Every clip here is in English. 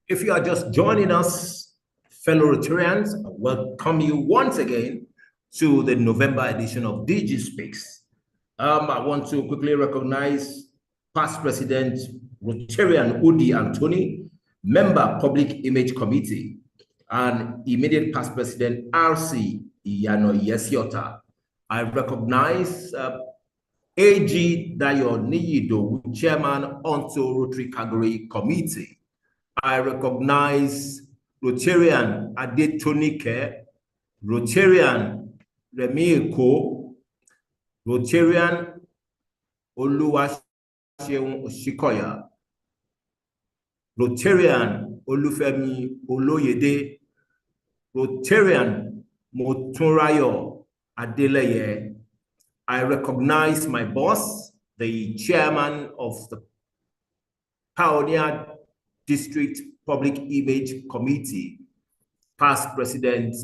If you are just joining us, fellow Rotarians, I welcome you once again to the November edition of DG Speaks. I want to quickly recognize past President Rotarian Udi Anthony, member Public Image Committee, and immediate past President RC Iyano Yesiota. I recognize AG Dayo Niyido, Chairman Onto Rotary Calgary Committee. I recognize Rotarian Adetonike, Rotarian Remi Eko, Rotarian Oluwaseun Oshikoya, Rotarian Olufemi Oloyede, Rotarian Motunrayo Adeleye. I recognize my boss, the chairman of the Pioneer District Public Image Committee, past President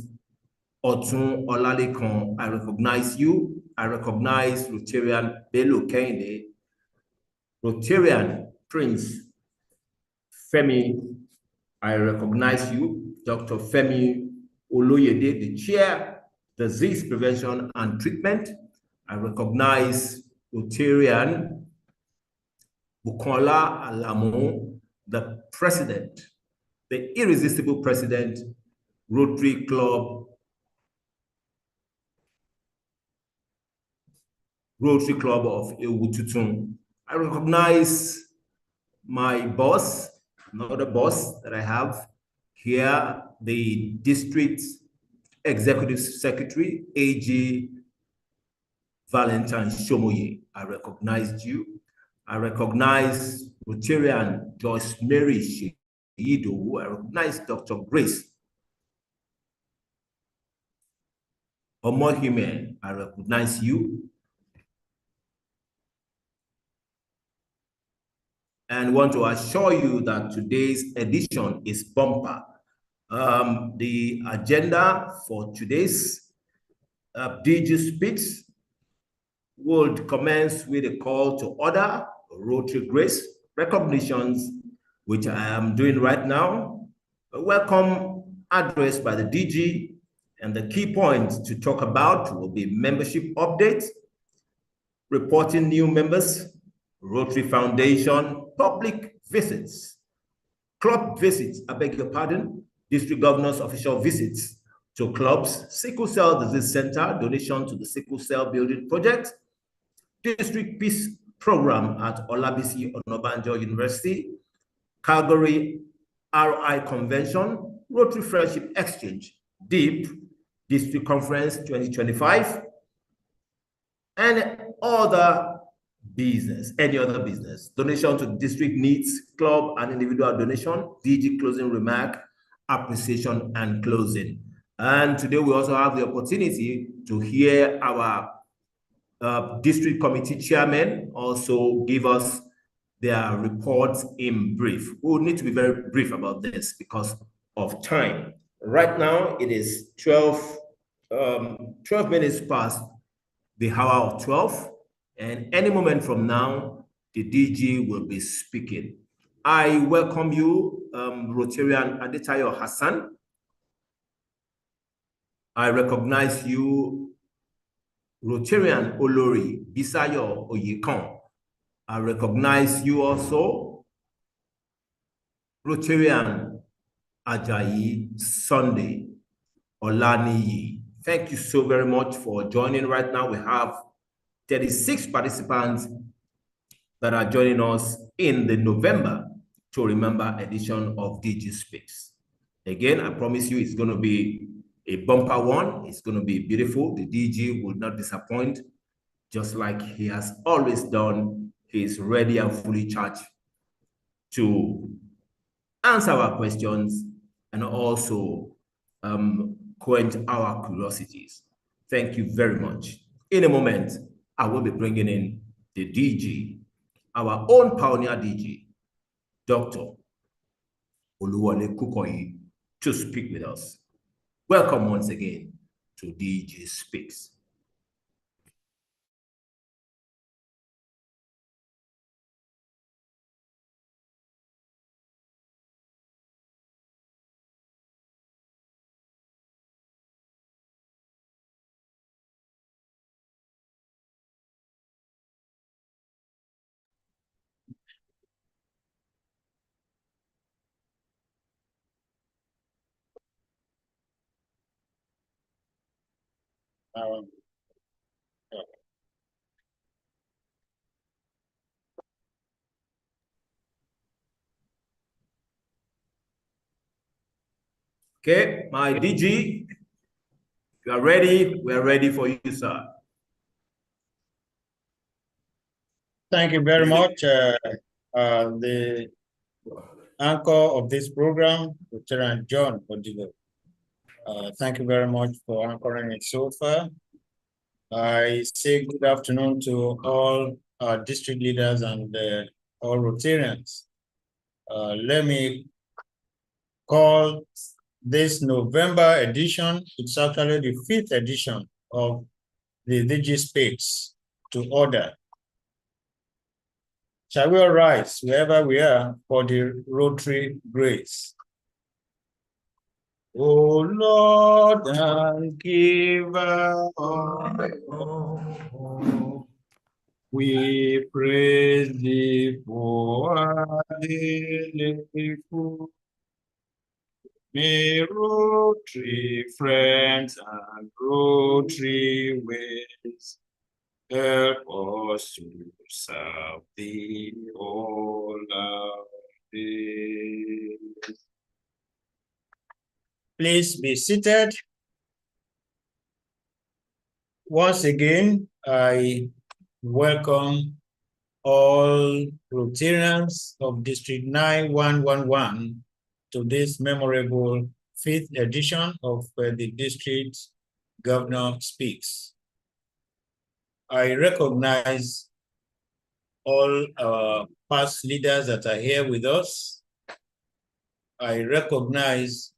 Otun Olalekan. I recognize you. I recognize Rotarian Bello Kende, Rotarian Prince Femi. I recognize you, Dr. Femi Oloyede, the Chair, Disease Prevention and Treatment. I recognize Rotarian Bukola Alamo, the president, the irresistible president, Rotary Club of Ewututun. I recognize my boss, another boss that I have here, the district executive secretary, AG Valentine Shomoye. I recognized you. I recognize Rotarian Joyce Mary Shiido. I recognize Dr. Grace Omohime. I recognize you. And want to assure you that today's edition is bumper. The agenda for today's DG Speaks would commence with a call to order, Rotary Grace recognitions, which I am doing right now, a welcome address by the DG, and the key points to talk about will be membership updates, reporting new members, Rotary Foundation, public visits, club visits, I beg your pardon, district governor's official visits to clubs, Sickle Cell Disease Center, donation to the Sickle Cell Building Project, District Peace Program at Olabisi Onabanjo University, Calgary RI Convention, Rotary Friendship Exchange, DEEP, District Conference 2025, and other business, any other business. Donation to district needs, club and individual donation, DG closing remark, appreciation and closing. And today we also have the opportunity to hear our district committee chairman also give us their reports in brief. We will need to be very brief about this because of time. Right now, it is 12 minutes past the hour of 12, and any moment from now, the DG will be speaking. I welcome you, Rotarian Adetayo Hassan. I recognize you, Rotarian Olori Bisayo Oyekan. I recognize you also, Rotarian Ajayi Sunday Olaniyi. Thank you so very much for joining. Right now, we have 36 participants that are joining us in the November to Remember edition of DG Speaks. Again, I promise you it's going to be a bumper one. It's going to be beautiful. The DG will not disappoint, just like he has always done. He is ready and fully charged to answer our questions and also quench our curiosities. Thank you very much. In a moment, I will be bringing in the DG, our own pioneer DG, Dr. Oluwole Kukoyi, to speak with us. Welcome once again to DG Speaks. Okay, my DG, you are ready. We are ready for you, sir. Thank you very much. The anchor of this program, Lieutenant John Odigo. Thank you very much for anchoring it so far. I say good afternoon to all our district leaders and all Rotarians. Let me call this November edition, it's actually the 5th edition of the DG Speaks to order. Shall we all rise wherever we are for the Rotary grace? O Lord and giver of we praise thee for our daily food. May Rotary friends and Rotary ways help us to serve thee all our days. Please be seated. Once again, I welcome all Rotarians of District 9111 to this memorable 5th edition of the District Governor Speaks. I recognize all our past leaders that are here with us. I recognize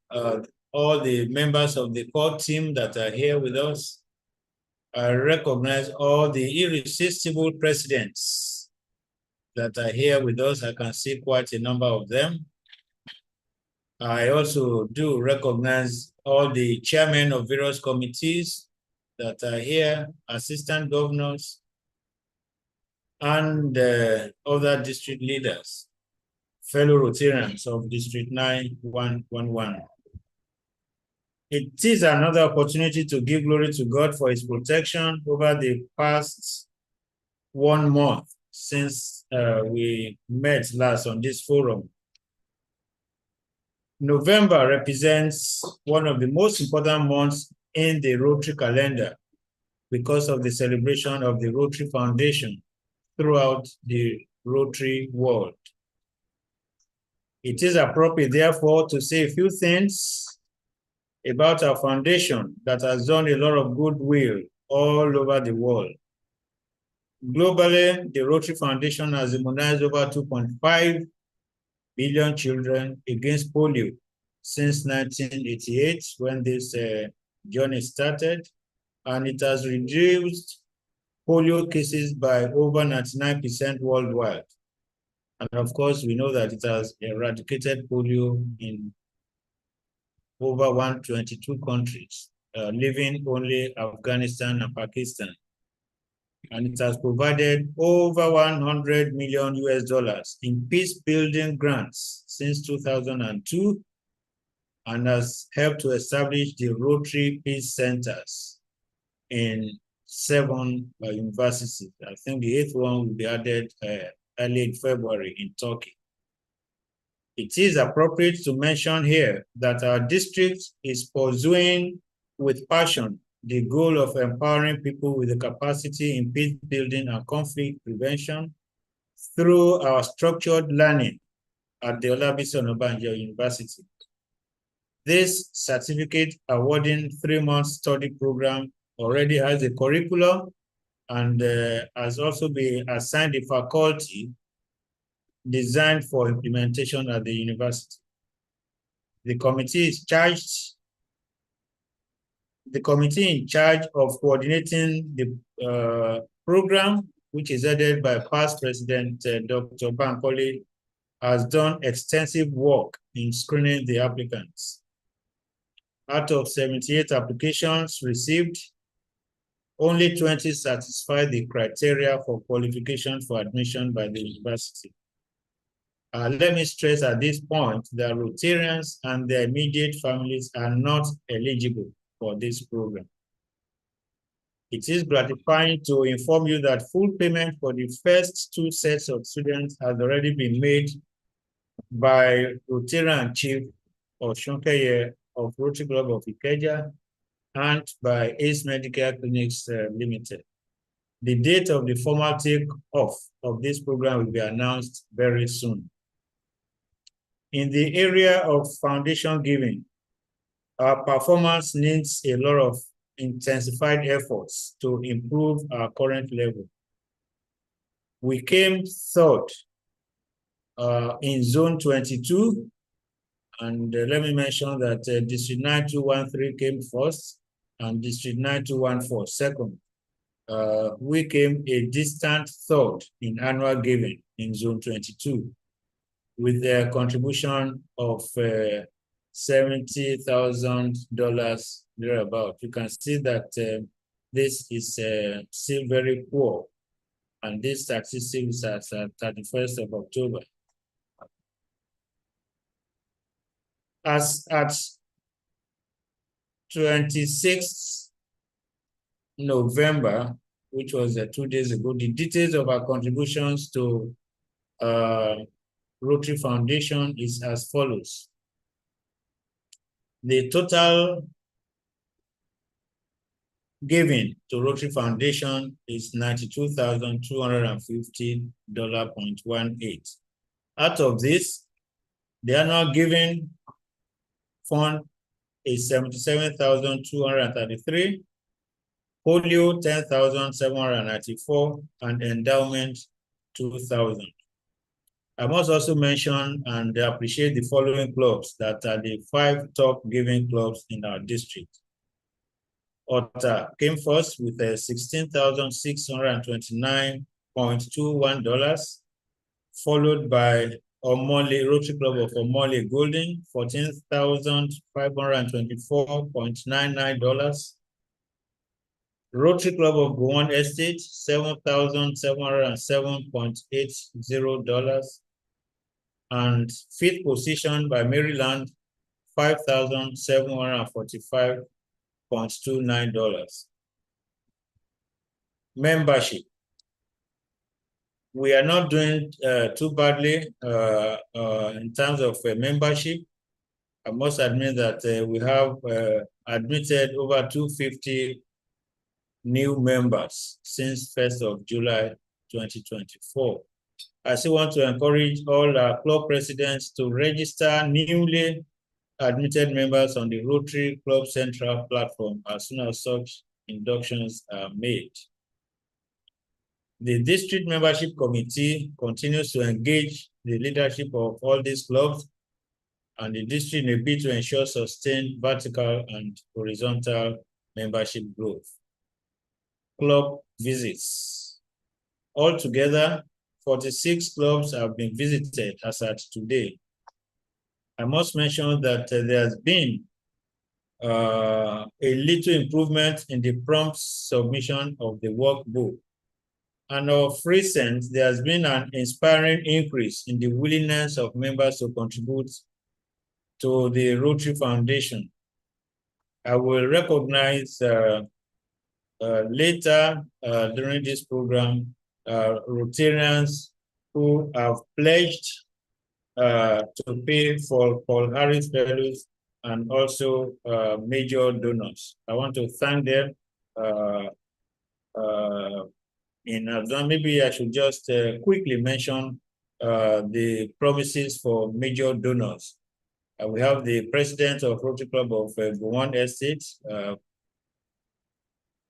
all the members of the core team that are here with us. I recognize all the irresistible presidents that are here with us. I can see quite a number of them. I also do recognize all the chairmen of various committees that are here, assistant governors, and other district leaders, fellow Rotarians of District 9111. It is another opportunity to give glory to God for his protection over the past 1 month since we met last on this forum. November represents one of the most important months in the Rotary calendar because of the celebration of the Rotary Foundation throughout the Rotary world. It is appropriate, therefore, to say a few things about our foundation that has done a lot of goodwill all over the world. Globally, the Rotary Foundation has immunized over 2.5 billion children against polio since 1988, when this journey started, and it has reduced polio cases by over 99% worldwide. And of course, we know that it has eradicated polio in over 122 countries, leaving only Afghanistan and Pakistan. And it has provided over 100 million US in peace building grants since 2002, and has helped to establish the Rotary Peace Centers in 7 universities. I think the 8th one will be added early in February in Turkey. It is appropriate to mention here that our district is pursuing with passion the goal of empowering people with the capacity in peace building and conflict prevention through our structured learning at the Olabisi Onabanjo University. This certificate awarding 3-month study program already has a curriculum and has also been assigned a faculty designed for implementation at the university. The committee is charged The committee in charge of coordinating the program, which is headed by past President Dr. Bankole, has done extensive work in screening the applicants. Out of 78 applications received, only 20 satisfy the criteria for qualification for admission by the university. Let me stress at this point that Rotarians and their immediate families are not eligible for this program. It is gratifying to inform you that full payment for the first 2 sets of students has already been made by Rotarian Chief Oshunkeye of Rotary Club of Ikeja and by Ace Medical Clinics Limited. The date of the formal take-off of this program will be announced very soon. In the area of foundation giving, our performance needs a lot of intensified efforts to improve our current level. We came third in Zone 22, and let me mention that District 9213 came first and District 9214 second. We came a distant third in annual giving in Zone 22 with a contribution of $70,000 thereabout. You can see that this is still very poor, and this statistics as at 31st of October. As at 26th November, which was 2 days ago, the details of our contributions to Rotary Foundation is as follows. The total giving to Rotary Foundation is $92,250.18. Out of this, the annual giving fund is $77,233, polio $10,794, and endowment $2,000. I must also mention and appreciate the following clubs that are the 5 top giving clubs in our district. Otta came first with $16,629.21, followed by Omole, Rotary Club of Omole Golden, $14,524.99. Rotary Club of Gowon Estate, $7,707.80. And 5th position by Maryland, $5,745.29. Membership. We are not doing too badly in terms of membership. I must admit that we have admitted over 250 new members since 1st of July 2024. I still want to encourage all our club presidents to register newly admitted members on the Rotary Club Central platform as soon as such inductions are made. The district membership committee continues to engage the leadership of all these clubs and the district in a bid to ensure sustained vertical and horizontal membership growth. Club visits. Altogether, 46 clubs have been visited as at today. I must mention that there has been a little improvement in the prompt submission of the workbook. And of recent, there has been an inspiring increase in the willingness of members to contribute to the Rotary Foundation. I will recognize later during this program Rotarians who have pledged to pay for Paul Harris Fellows and also major donors. I want to thank them in advance. Maybe I should just quickly mention the promises for major donors. We have the president of Rotary Club of Gowon Estate,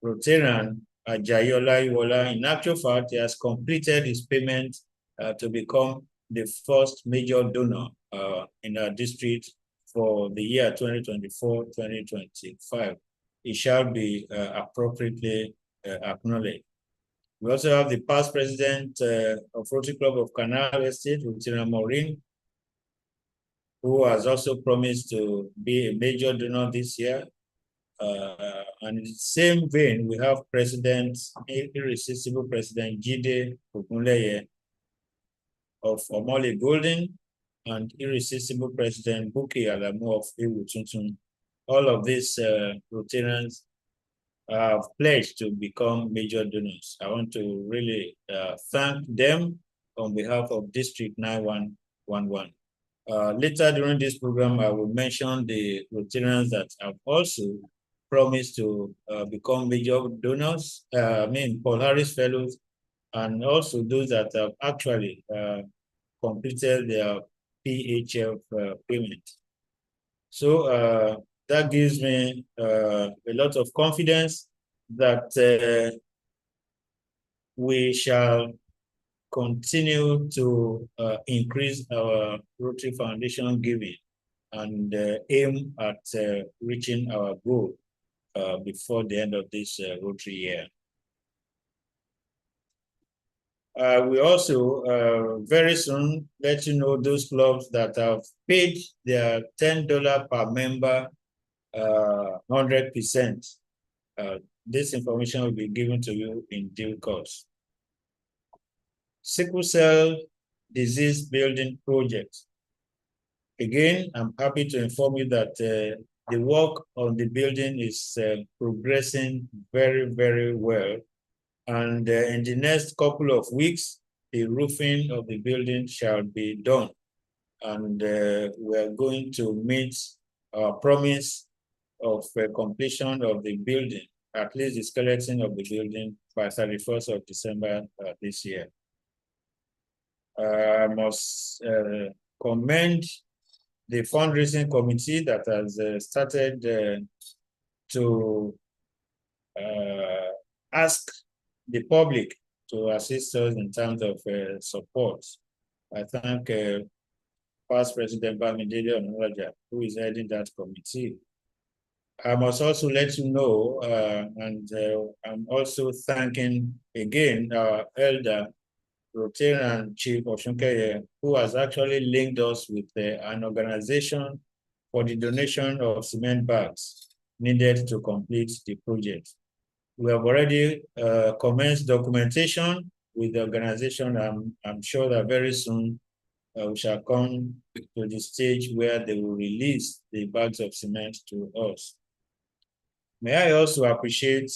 Rotarian Ajayola Iwola. In actual fact, he has completed his payment to become the first major donor in our district for the year 2024-2025. it shall be appropriately acknowledged. We also have the past president of Rotary Club of Canal Estate, Lieutenant Maureen, who has also promised to be a major donor this year. And in the same vein, we have irresistible President Jide Ogunleye of Omole Golden and irresistible President Bukky Alamu of Ewu Tuntun. All of these Rotarians have pledged to become major donors. I want to really thank them on behalf of District 9111. Later during this program, I will mention the Rotarians that have also promised to become major donors, Paul Harris Fellows, and also those that have actually completed their PHF payment. So that gives me a lot of confidence that we shall continue to increase our Rotary Foundation giving and aim at reaching our goal before the end of this Rotary year. We also very soon let you know those clubs that have paid their $10 per member 100%. This information will be given to you in due course. Sickle cell disease building project. Again, I'm happy to inform you that the work on the building is progressing very, very well. And in the next couple of weeks, the roofing of the building shall be done. And we are going to meet our promise of completion of the building, at least the skeleton of the building, by 31st of December this year. I must commend the fundraising committee that has started to ask the public to assist us in terms of support. I thank past President Bamidele Onaolaja, who is heading that committee. I must also let you know, and I'm also thanking again our elder Rotarian Chief Oshunkeye, who has actually linked us with an organization for the donation of cement bags needed to complete the project. We have already commenced documentation with the organization. I'm sure that very soon we shall come to the stage where they will release the bags of cement to us. May I also appreciate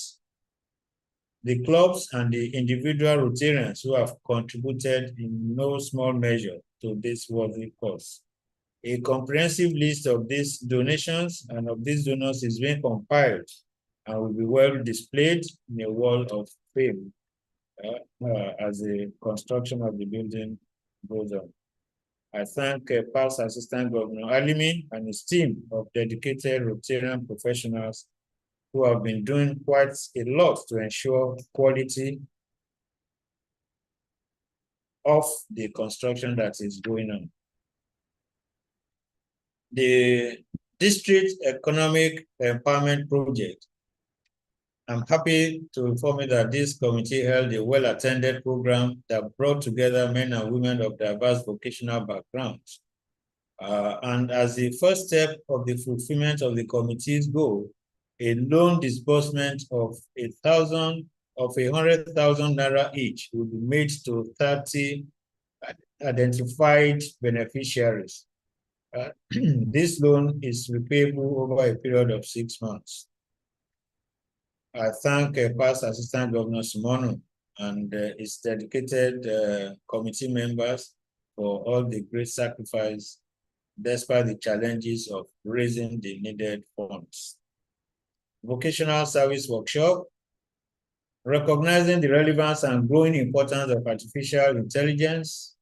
the clubs and the individual Rotarians who have contributed in no small measure to this worthy cause. A comprehensive list of these donations and of these donors is being compiled and will be well displayed in a wall of fame as the construction of the building goes on. I thank past Assistant Governor Alimi and his team of dedicated Rotarian professionals who have been doing quite a lot to ensure quality of the construction that is going on. The District Economic Empowerment Project. I'm happy to inform you that this committee held a well-attended program that brought together men and women of diverse vocational backgrounds. And as the first step of the fulfillment of the committee's goal, a loan disbursement of 100,000 naira each will be made to 30 identified beneficiaries. This loan is repayable over a period of 6 months. I thank past Assistant Governor Simono and his dedicated committee members for all the great sacrifice despite the challenges of raising the needed funds. Vocational Service Workshop, recognizing the relevance and growing importance of artificial intelligence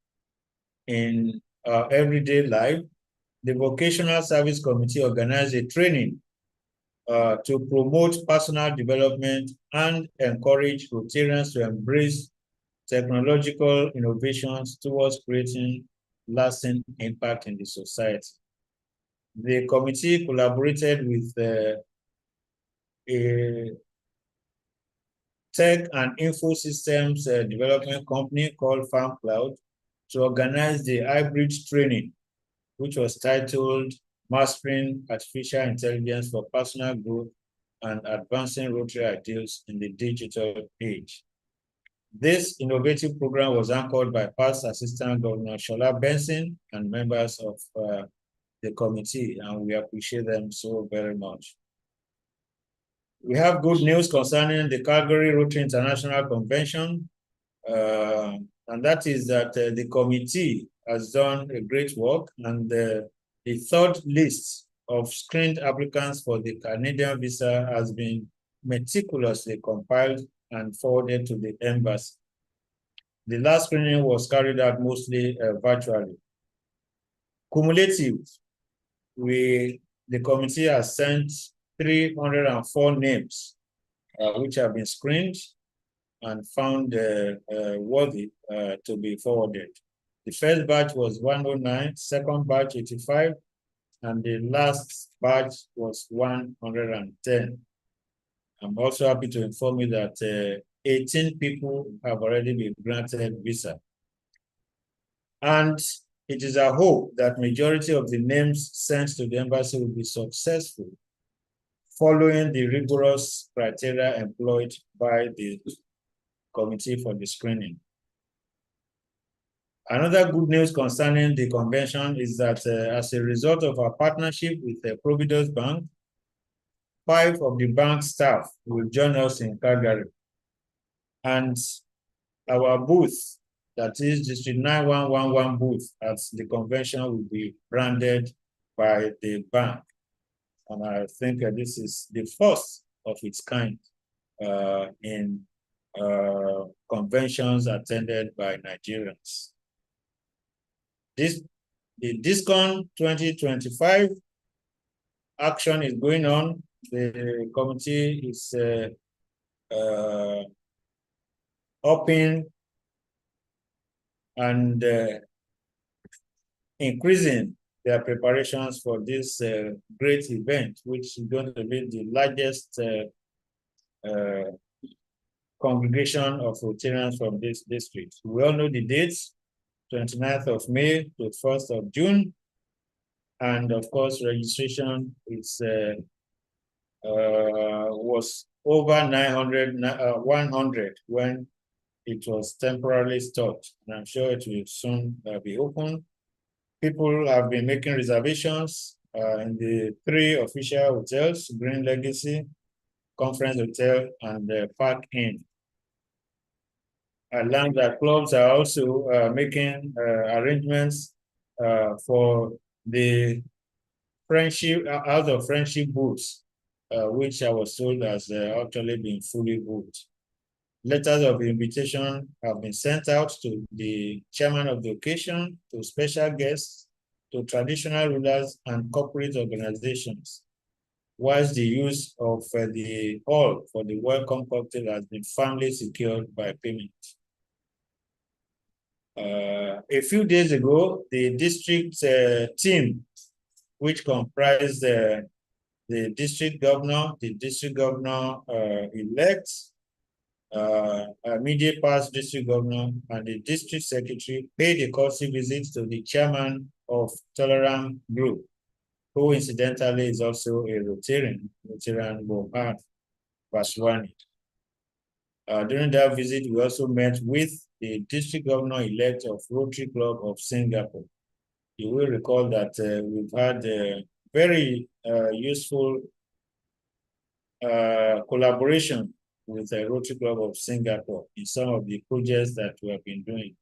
in our everyday life. The Vocational Service Committee organized a training to promote personal development and encourage Rotarians to embrace technological innovations towards creating lasting impact in the society. The committee collaborated with a tech and info systems development company called FarmCloud to organize the hybrid training, which was titled Mastering Artificial Intelligence for Personal Growth and Advancing Rotary Ideals in the Digital Age. This innovative program was anchored by past Assistant Governor Shola Benson and members of the committee, and we appreciate them so very much. We have good news concerning the Calgary Rotary International Convention, and that is that the committee has done a great work, and the third list of screened applicants for the Canadian visa has been meticulously compiled and forwarded to the embassy. The last screening was carried out mostly virtually. Cumulative, the committee has sent 304 names which have been screened and found worthy to be forwarded. The first batch was 109, second batch 85, and the last batch was 110. I'm also happy to inform you that 18 people have already been granted visa. And it is our hope that majority of the names sent to the embassy will be successful, following the rigorous criteria employed by the committee for the screening. Another good news concerning the convention is that as a result of our partnership with the Providus Bank, 5 of the bank staff will join us in Calgary. And our booth, that is District 9111 booth at the convention, will be branded by the bank. And I think this is the first of its kind in conventions attended by Nigerians. The DISCON 2025 action is going on. The committee is upping and increasing their preparations for this great event, which is going to be the largest congregation of Rotarians from this district. We all know the dates, 29th of May to 1st of June. And of course, registration is was over 100 when it was temporarily stopped. And I'm sure it will soon be open. People have been making reservations in the 3 official hotels, Green Legacy, Conference Hotel, and Park Inn. I learned that clubs are also making arrangements for the friendship, out of friendship booths, which I was told has actually been fully booked. Letters of invitation have been sent out to the chairman of the occasion, to special guests, to traditional rulers and corporate organizations, whilst the use of the hall for the welcome cocktail has been firmly secured by payment. A few days ago, the district team, which comprised the district governor, elect, immediate past district governor, and the district secretary, paid a courtesy visit to the chairman of Tolerant Group, who incidentally is also a Rotarian Bohan Vaswani. During that visit, we also met with the district governor-elect of Rotary Club of Singapore. You will recall that we've had a very useful collaboration with the Rotary Club of Singapore in some of the projects that we have been doing.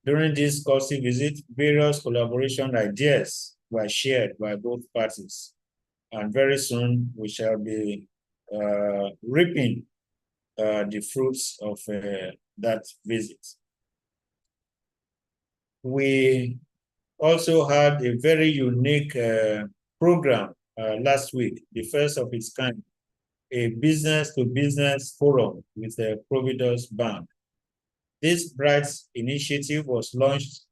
During this courtesy visit, various collaboration ideas were shared by both parties. And very soon we shall be reaping the fruits of that visit. We also had a very unique program last week, the first of its kind, a business-to-business forum with the Providus Bank. This bright initiative was launched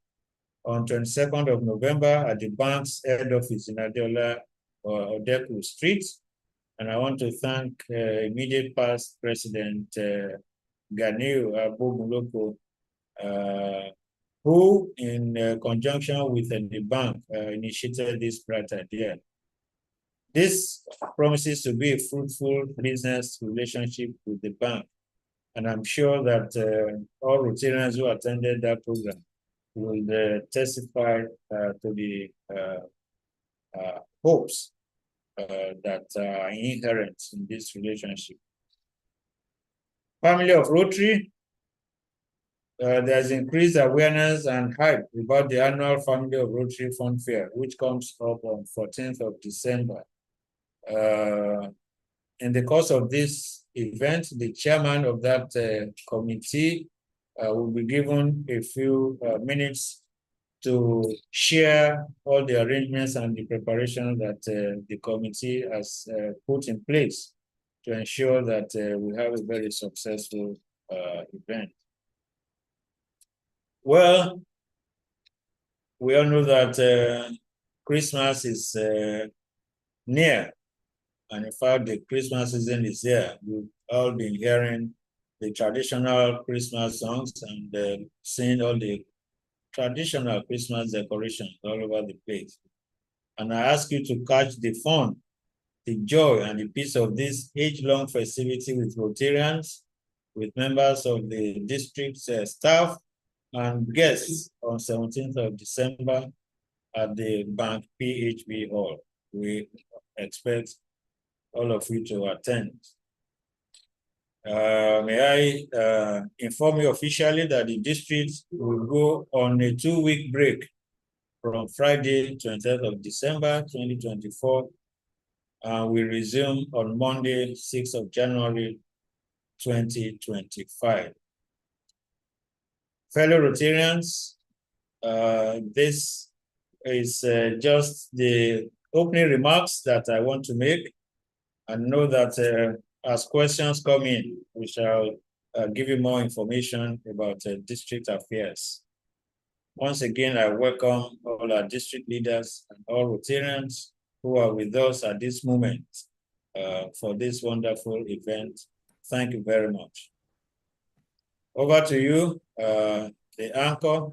on 22nd of November at the bank's head office in Adeola Odeku Street. And I want to thank immediate past President Ganiu Abomuloko, who, in conjunction with the bank, initiated this bright idea. This promises to be a fruitful business relationship with the bank. And I'm sure that all Rotarians who attended that program will testify to the hopes that are inherent in this relationship. Family of Rotary, there's increased awareness and hype about the annual Family of Rotary Fun Fair, which comes up on 14th of December. In the course of this event, the chairman of that committee will be given a few minutes to share all the arrangements and the preparation that the committee has put in place to ensure that we have a very successful event. Well, we all know that Christmas is near. And in fact, the Christmas season is here. We've all been hearing the traditional Christmas songs and seeing all the traditional Christmas decorations all over the place. And I ask you to catch the fun, the joy, and the peace of this age-long festivity with Rotarians, with members of the district staff, and guests on 17th of December at the Bank PHB Hall. We expect all of you to attend. May I inform you officially that the district will go on a 2-week break from Friday, 20th of December, 2024, and we resume on Monday, 6th of January, 2025. Fellow Rotarians, this is just the opening remarks that I want to make. And know that as questions come in, we shall give you more information about district affairs. Once again, I welcome all our district leaders and all Rotarians who are with us at this moment for this wonderful event. Thank you very much. Over to you, the anchor.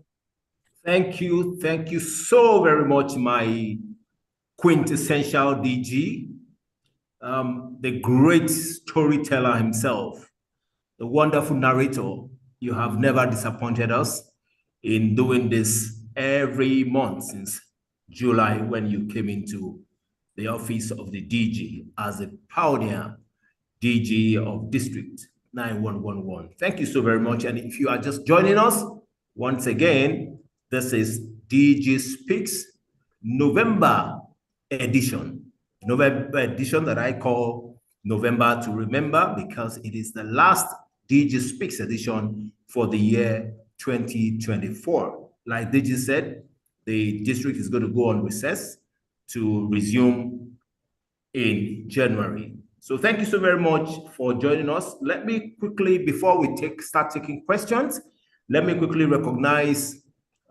Thank you so very much, my quintessential DG. The great storyteller himself, the wonderful narrator. You have never disappointed us in doing this every month since July when you came into the office of the DG as a pioneer DG of District 9111. Thank you so very much. And if you are just joining us, once again, this is DG Speaks November edition. November edition that I call November to Remember, because it is the last DG Speaks edition for the year 2024. Like DG said, the district is going to go on recess to resume in January. So thank you so very much for joining us. Let me quickly, before we start taking questions, let me quickly recognize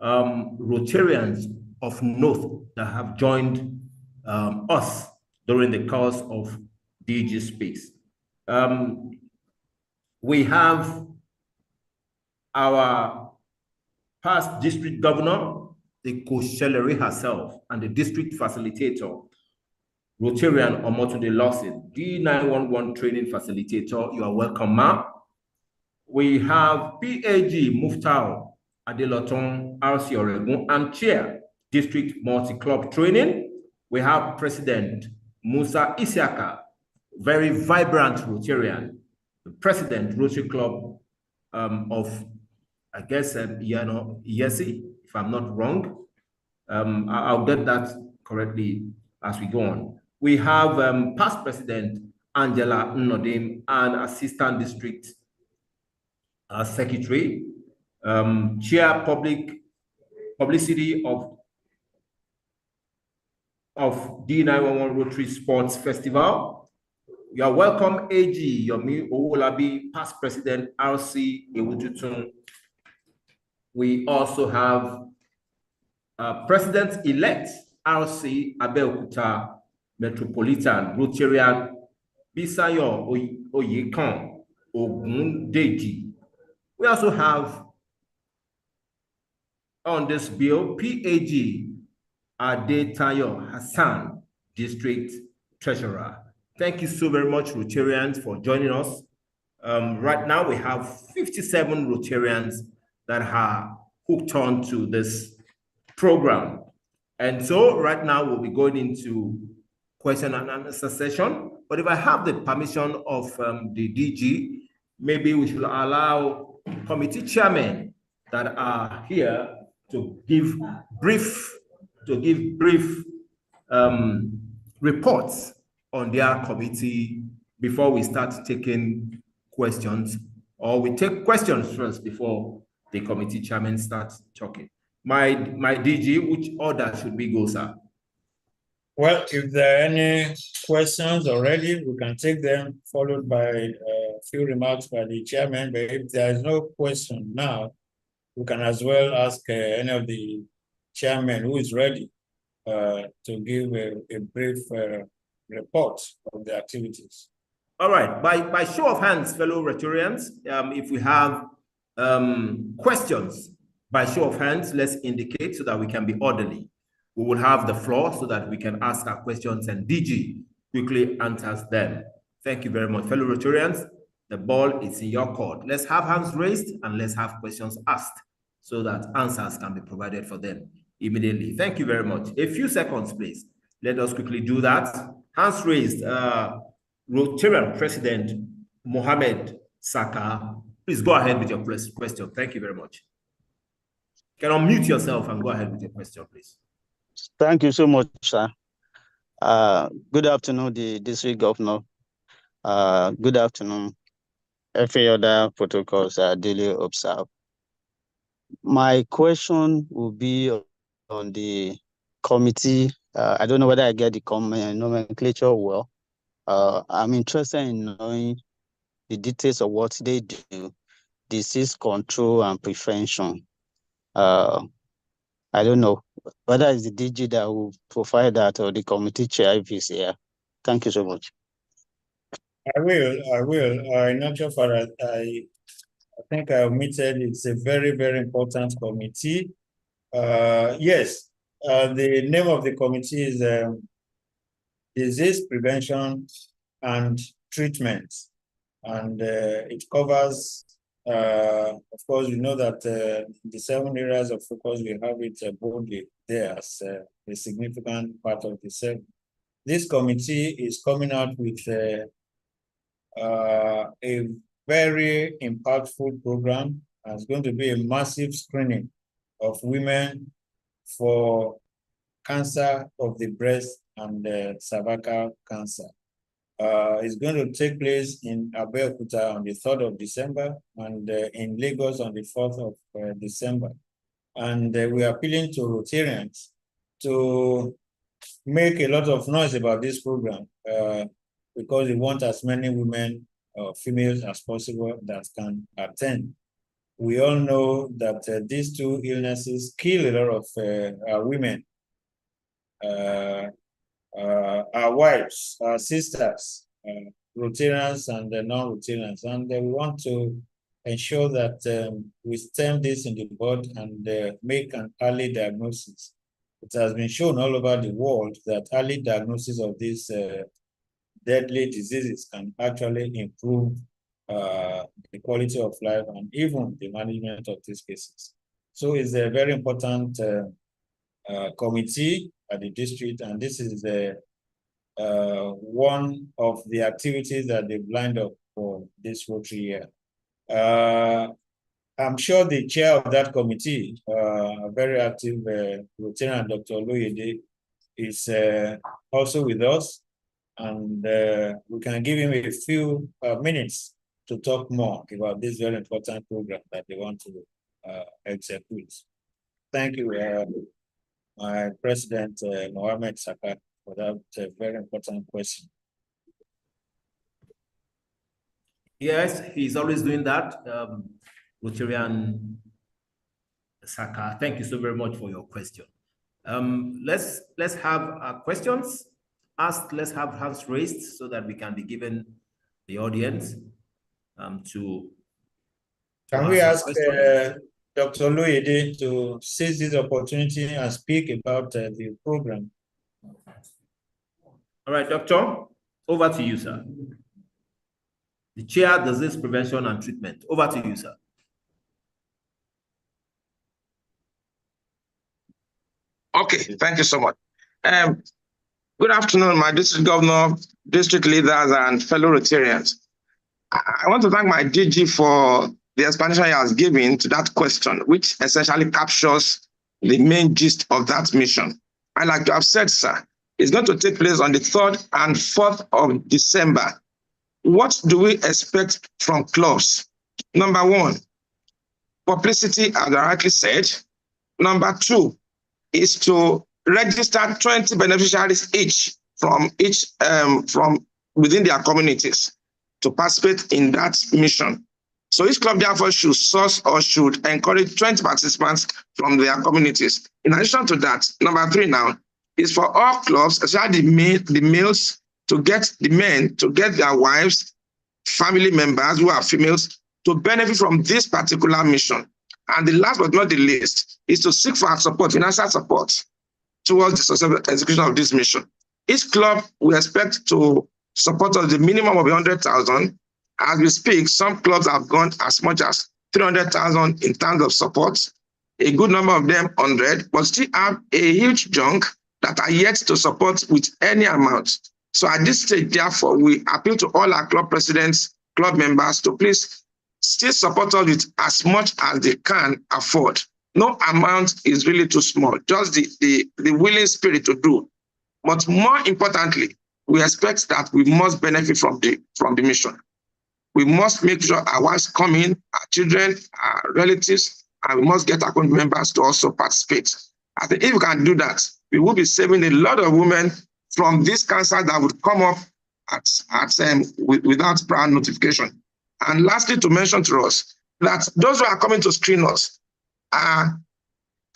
Rotarians of note that have joined us during the course of DG Speaks. We have our past district governor, the Koshelleri herself, and the district facilitator, Rotarian Omotunde Lawson, D911 training facilitator. You are welcome, ma. We have PAG Muftau Adeloton RC Oregon and chair, district multi-club training. We have President Musa Isiaka, very vibrant Rotarian, the president Rotary Club of, I guess, Yesi, if I'm not wrong. I'll get that correctly as we go on. We have past president Angela Nnodim and assistant district secretary, chair publicity of D911 Rotary Sports Festival. You are welcome, AG Yomi Owolabi, past president RC Ewututun. We also have president-elect RC Abeokuta Metropolitan Rotarian Bisayo Oyekan Ogundeji. We also have on this bill PAG Adetayo Hassan, District Treasurer. Thank you so very much, Rotarians, for joining us. Right now, we have 57 Rotarians that are hooked on to this program. And so right now, we'll be going into question and answer session. But if I have the permission of the DG, maybe we should allow committee chairmen that are here to give brief reports on their committee before we start taking questions, or we take questions first before the committee chairman starts talking. My DG, which order should we go, sir? Well, if there are any questions already, we can take them, followed by a few remarks by the chairman. But if there is no question now, we can as well ask any of the chairman who is ready to give a brief report of the activities. All right. By show of hands, fellow Rotarians, if we have questions, by show of hands, let's indicate so that we can be orderly. We will have the floor so that we can ask our questions and DG quickly answers them. Thank you very much, fellow Rotarians. The ball is in your court. Let's have hands raised and let's have questions asked so that answers can be provided for them immediately. Thank you very much. A few seconds, please. Let us quickly do that. Hands raised. Rotarian President Mohammed Saka, please go ahead with your question. Thank you very much. You can unmute yourself and go ahead with your question, please. Thank you so much, sir. Good afternoon, the district governor. Good afternoon. Every other protocols are duly observed. My question will be on the committee. I don't know whether I get the nomenclature well. I'm interested in knowing the details of what they do, disease control and prevention. I don't know whether it's the DG that will provide that or the committee chair if he's here. Thank you so much. I will. In actual fact, I think I omitted, it's a very, very important committee. Yes, the name of the committee is Disease Prevention and Treatment. And it covers, of course, you know that the 7 areas of focus, we have it boldly there as a significant part of the 7. This committee is coming out with a very impactful program. It's going to be a massive screening of women for cancer of the breast and cervical cancer. It's going to take place in Abeokuta on the 3rd of December and in Lagos on the 4th of December. And we are appealing to Rotarians to make a lot of noise about this program because we want as many women or females as possible that can attend. We all know that these 2 illnesses kill a lot of our women, our wives, our sisters, Rotarians and non-Rotarians. And we want to ensure that we stem this in the bud and make an early diagnosis. It has been shown all over the world that early diagnosis of these deadly diseases can actually improve the quality of life and even the management of these cases. So it's a very important committee at the district, and this is one of the activities that they've lined up for this Rotary year. I'm sure the chair of that committee, a very active Rotarian, Dr. Oloyede, is also with us, and we can give him a few minutes to talk more about this very important program that they want to execute. Thank you, my President Mohammed Saka, for that very important question. Yes, he's always doing that. Rotarian Saka, thank you so very much for your question. Let's have questions let's have hands raised so that we can be given the audience to Can we ask Dr. Oloyede to seize this opportunity and speak about the program? All right, Doctor, over to you, sir. The Chair, Disease Prevention and Treatment. Over to you, sir. Okay, thank you so much. Good afternoon, my district governor, district leaders, and fellow Rotarians. I want to thank my DG for the explanation he has given to that question, which essentially captures the main gist of that mission. I like to have said, sir, it's going to take place on the 3rd and 4th of December. What do we expect from clubs? Number one, publicity, as I rightly said. Number two is to register 20 beneficiaries each from within their communities to participate in that mission. So each club therefore should source or should encourage 20 participants from their communities. In addition to that, number three now is for all clubs, especially the males, to get the men to get their wives, family members who are females, to benefit from this particular mission. And the last but not the least is to seek for support, financial support, towards the successful execution of this mission. Each club we expect to support us the minimum of 100,000. As we speak, some clubs have gone as much as 300,000 in terms of support. A good number of them 100, but still have a huge chunk that are yet to support with any amount. So at this stage, therefore, we appeal to all our club presidents, club members to please still support us with as much as they can afford. No amount is really too small, just the willing spirit to do. But more importantly, we expect that we must benefit from the mission. We must make sure our wives come in, our children, our relatives, and we must get our community members to also participate. I think if we can do that, we will be saving a lot of women from this cancer that would come up without prior notification. And lastly, to mention to us that those who are coming to screen us are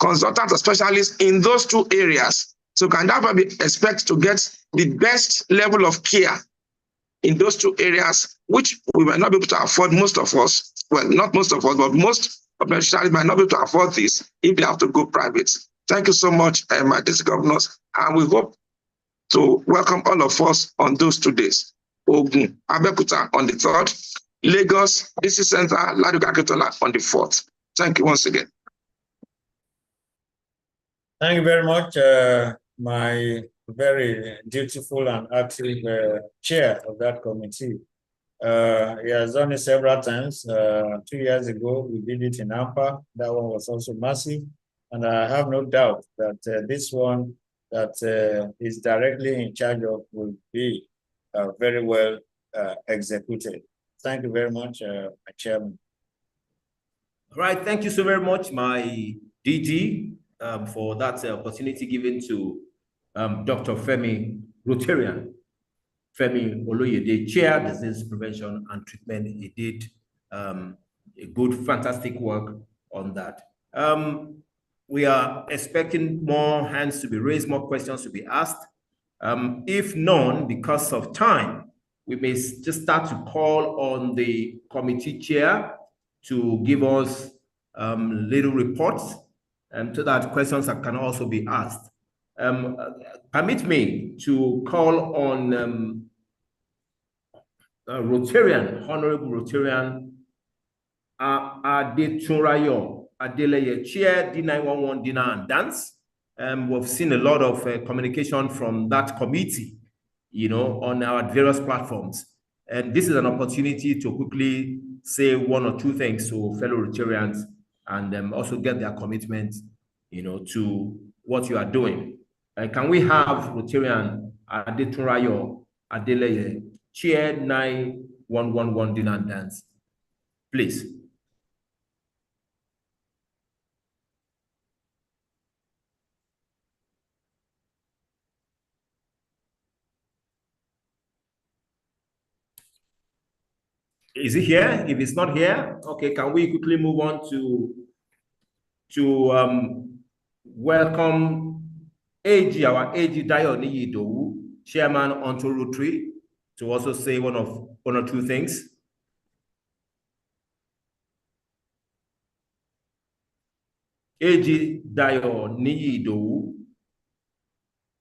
consultants or specialists in those two areas. So can therefore expect to get the best level of care in those two areas, which we might not be able to afford, most of us. Well, not most of us, but most of the specialists might not be able to afford this if they have to go private. Thank you so much, my district governors, and we hope to welcome all of us on those 2 days. Ogun, Abeokuta on the 3rd, Lagos, District Center, Ladoke Akintola on the 4th. Thank you once again. Thank you very much, my very dutiful and active chair of that committee. He has done it several times. 2 years ago, we did it in AMPA. That one was also massive. And I have no doubt that this one that is directly in charge of will be very well executed. Thank you very much, my chairman. All right, thank you so very much, my DG, for that opportunity given to Dr. Femi Rotarian, Femi Oloyede, Chair, Disease Prevention and Treatment. He did a good, fantastic work on that. We are expecting more hands to be raised, more questions to be asked. If none, because of time, we may just start to call on the committee chair to give us little reports so that questions can also be asked. Permit me to call on Rotarian, Honorable Rotarian Adetunrayo Adeleye, Chair, D911 Dinner and Dance. We've seen a lot of communication from that committee, you know, on our various platforms. And this is an opportunity to quickly say one or two things to fellow Rotarians and also get their commitment, you know, to what you are doing. Can we have Rotarian Adetunrayo Adeleye, Chair, 9111 Dinner and Dance, please? Is he here? If it's not here, okay, can we quickly move on to welcome AG, our AG Dayo Niyidowu, Chairman onto Rotary to also say one or two things. AG Dayo Niyidowu,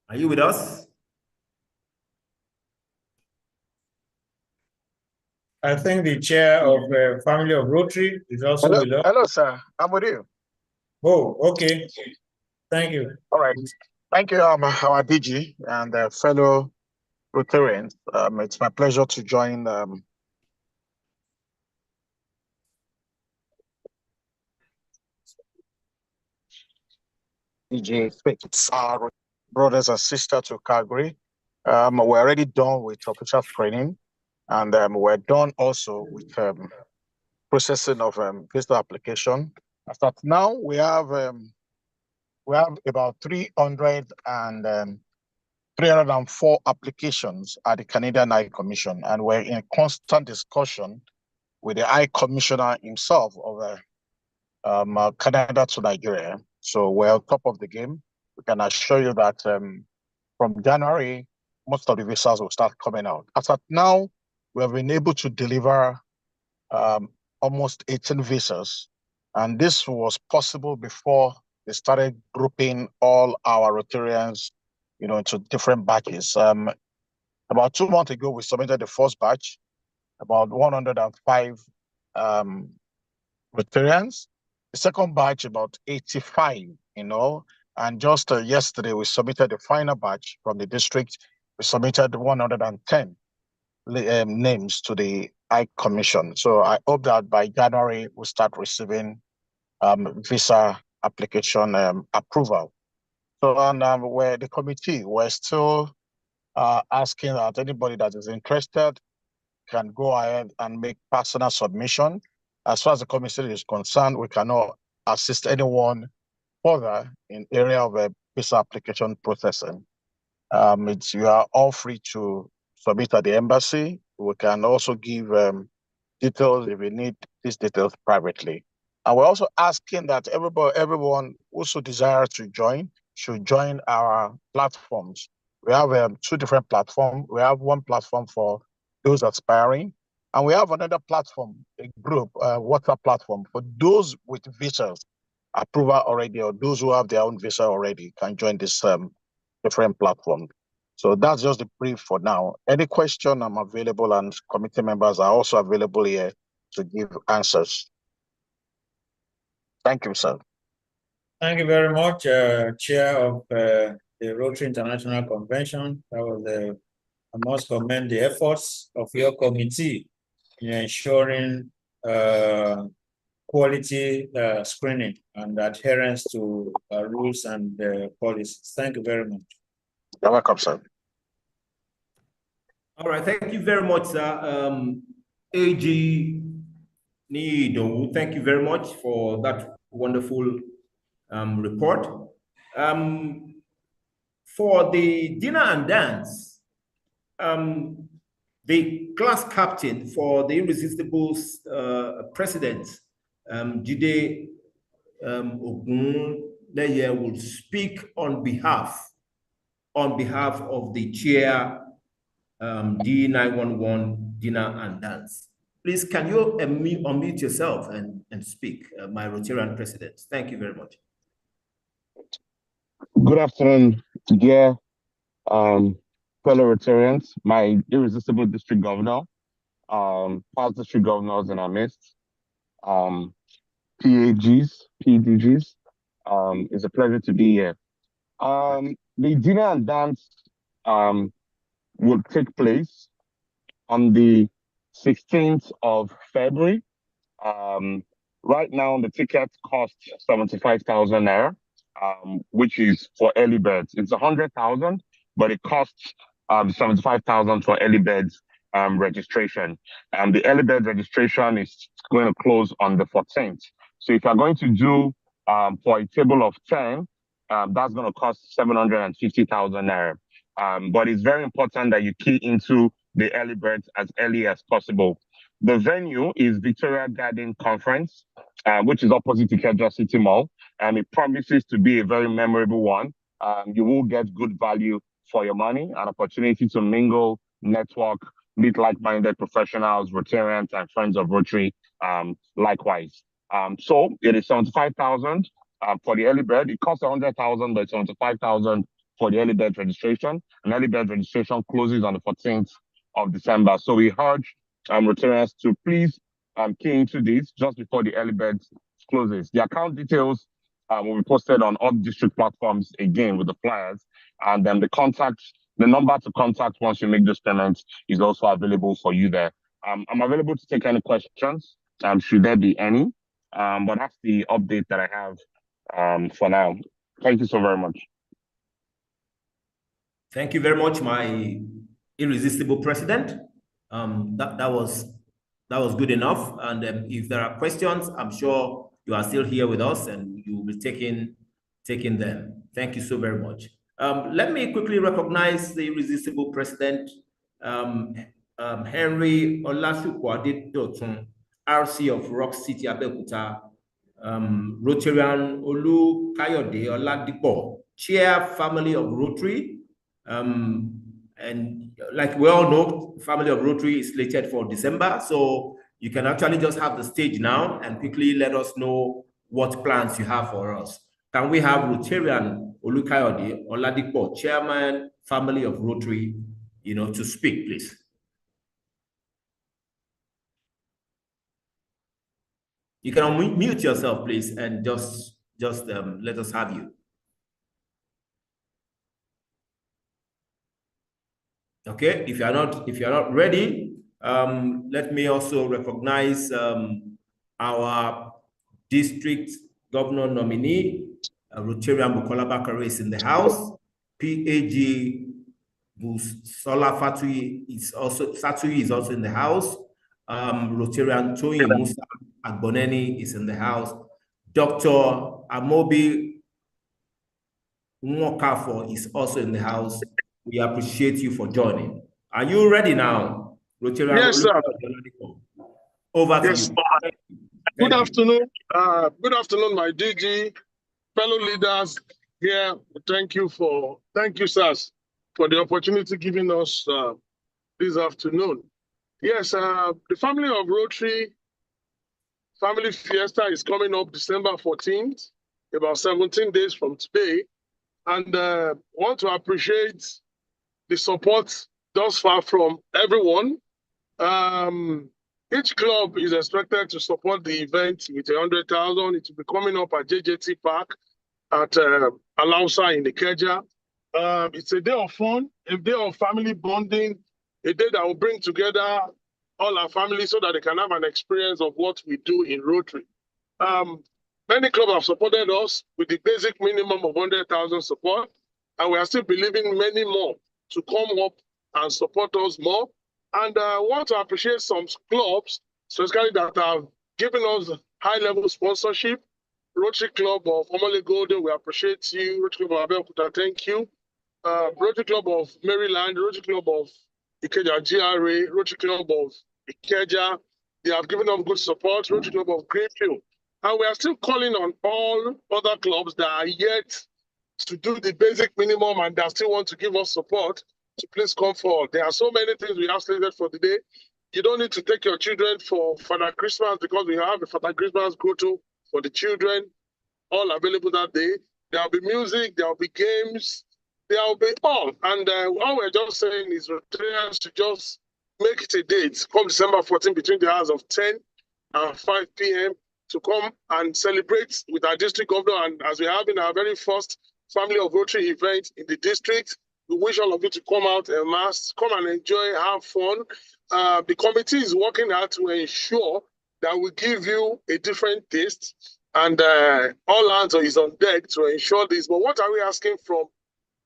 are you with us? I think the chair of the family of Rotary is also with us. Hello, sir. I'm with you. Oh, okay. Thank you. All right. Thank you, our DG and fellow Rotarians. It's my pleasure to join DG Speaks, our brothers and sisters to Calgary. We're already done with official training, and we're done also with processing of visa application. As of now, we have about 304 applications at the Canadian High Commission, and we're in constant discussion with the High Commissioner himself of Canada to Nigeria. So we're on top of the game. We can assure you that from January, most of the visas will start coming out. As of now, we have been able to deliver almost 18 visas, and this was possible before they started grouping all our Rotarians, into different batches. About 2 months ago, we submitted the first batch, about 105 Rotarians. The second batch, about 85, and just yesterday, we submitted the final batch from the district. We submitted 110 names to the High Commission. So I hope that by January, we'll start receiving visa application approval. So, and where the committee, we're still asking that anybody that is interested can go ahead and make personal submission. As far as the committee is concerned, we cannot assist anyone further in area of visa application processing. You are all free to submit at the embassy. We can also give details if you need these details privately. And we're also asking that everyone also desires to join should join our platforms. We have 2 different platforms. We have one platform for those aspiring, and we have another platform, a group, WhatsApp platform for those with visas approval already, or those who have their own visa already can join this different platform. So that's just the brief for now. Any question, I'm available, and committee members are also available here to give answers. Thank you, sir. Thank you very much, Chair of the Rotary International Convention. I must commend the efforts of your committee in ensuring quality screening and adherence to rules and policies. Thank you very much. You're welcome, sir. All right, thank you very much, sir. AG Niyidowu, thank you very much for that wonderful report. For the dinner and dance, the class captain for the Irresistible President, Jide Ogunleye, will speak on behalf of the chair, D911 dinner and dance. Please, can you unmute yourself and speak, my Rotarian president? Thank you very much. Good afternoon, dear fellow Rotarians, my irresistible district governor, past district governors in our midst, PAGs, PDGs. It's a pleasure to be here. The dinner and dance will take place on the 16th of February. Right now, the ticket costs 75,000 naira, which is for early birds. It's 100,000, but it costs 75,000 for early birds registration. The early bird registration is going to close on the 14th. So if you're going to do for a table of 10, that's going to cost 750,000 naira. But it's very important that you key into the early birds as early as possible. The venue is Victoria Garden Conference, which is opposite Ikeja City Mall, and it promises to be a very memorable one. You will get good value for your money, an opportunity to mingle, network, meet like-minded professionals, Rotarians, and friends of Rotary likewise. So it is 75,000 for the early bird. It costs 100,000, but 75,000 for the early bird registration. And early bird registration closes on the 14th of December. So we urge Rotarians to please key into this just before the early bird closes. The account details will be posted on all district platforms again with the flyers, and then the number to contact once you make those payments is also available for you there. I'm available to take any questions, should there be any, but that's the update that I have for now. Thank you so very much. Thank you very much, my irresistible president. That was good enough. And if there are questions, I'm sure you are still here with us and you will be taking them. Thank you so very much. Let me quickly recognize the irresistible president, Henry Olashukwu RC of Rock City, Abeokuta, Rotarian Olu Kayode Oladipo, Chair, Family of Rotary. And like we all know, Family of Rotary is slated for December. So you can actually just have the stage now and quickly let us know what plans you have for us. Can we have Rotarian Olu Kayode Oladipo, Chairman, Family of Rotary, to speak, please? You can unmute yourself, please, and just let us have you. Okay, if you're not ready, let me also recognize our district governor nominee, Rotarian Bukola Bakare is in the house. PAG Busola Fatui is also in the house. Rotarian Toyin Musa Agboneni is in the house. Dr. Amobi Nwokafo is also in the house. We appreciate you for joining. Are you ready now, Rotarian? Yes, sir. Over to you. Good afternoon. Good afternoon, my DG, fellow leaders here. Thank you, sirs, for the opportunity given us this afternoon. Yes, the Family of Rotary Family Fiesta is coming up December 14th, about 17 days from today. And want to appreciate the support thus far from everyone. Each club is expected to support the event with 100,000. It will be coming up at JJT Park at Alausa in Ikeja. It's a day of fun, a day of family bonding, a day that will bring together all our families so that they can have an experience of what we do in Rotary. Many clubs have supported us with the basic minimum of 100,000 support, and we are still believing many more to come up and support us more. And I want to appreciate some clubs, especially that have given us high-level sponsorship. Rotary Club of Omole Golden, we appreciate you. Rotary Club of Abeokuta, thank you. Rotary Club of Maryland, Rotary Club of Ikeja GRA, Rotary Club of Ikeja, they have given us good support. Rotary Club of Greenfield. And we are still calling on all other clubs that are yet to do the basic minimum and that still want to give us support to please come forward. There are so many things we have slated for the day. You don't need to take your children for Father Christmas because we have a Father Christmas grotto for the children, all available that day. There will be music, there will be games, there will be all. And all we're just saying is Rotarians to just make it a date, come December 14 between the hours of 10 and 5 p.m. to come and celebrate with our district governor. And as we have in our very first Family of Rotary event in the district, we wish all of you to come out en masse, come and enjoy, have fun. The committee is working hard to ensure that we give you a different taste, and all hands is on deck to ensure this. But what are we asking from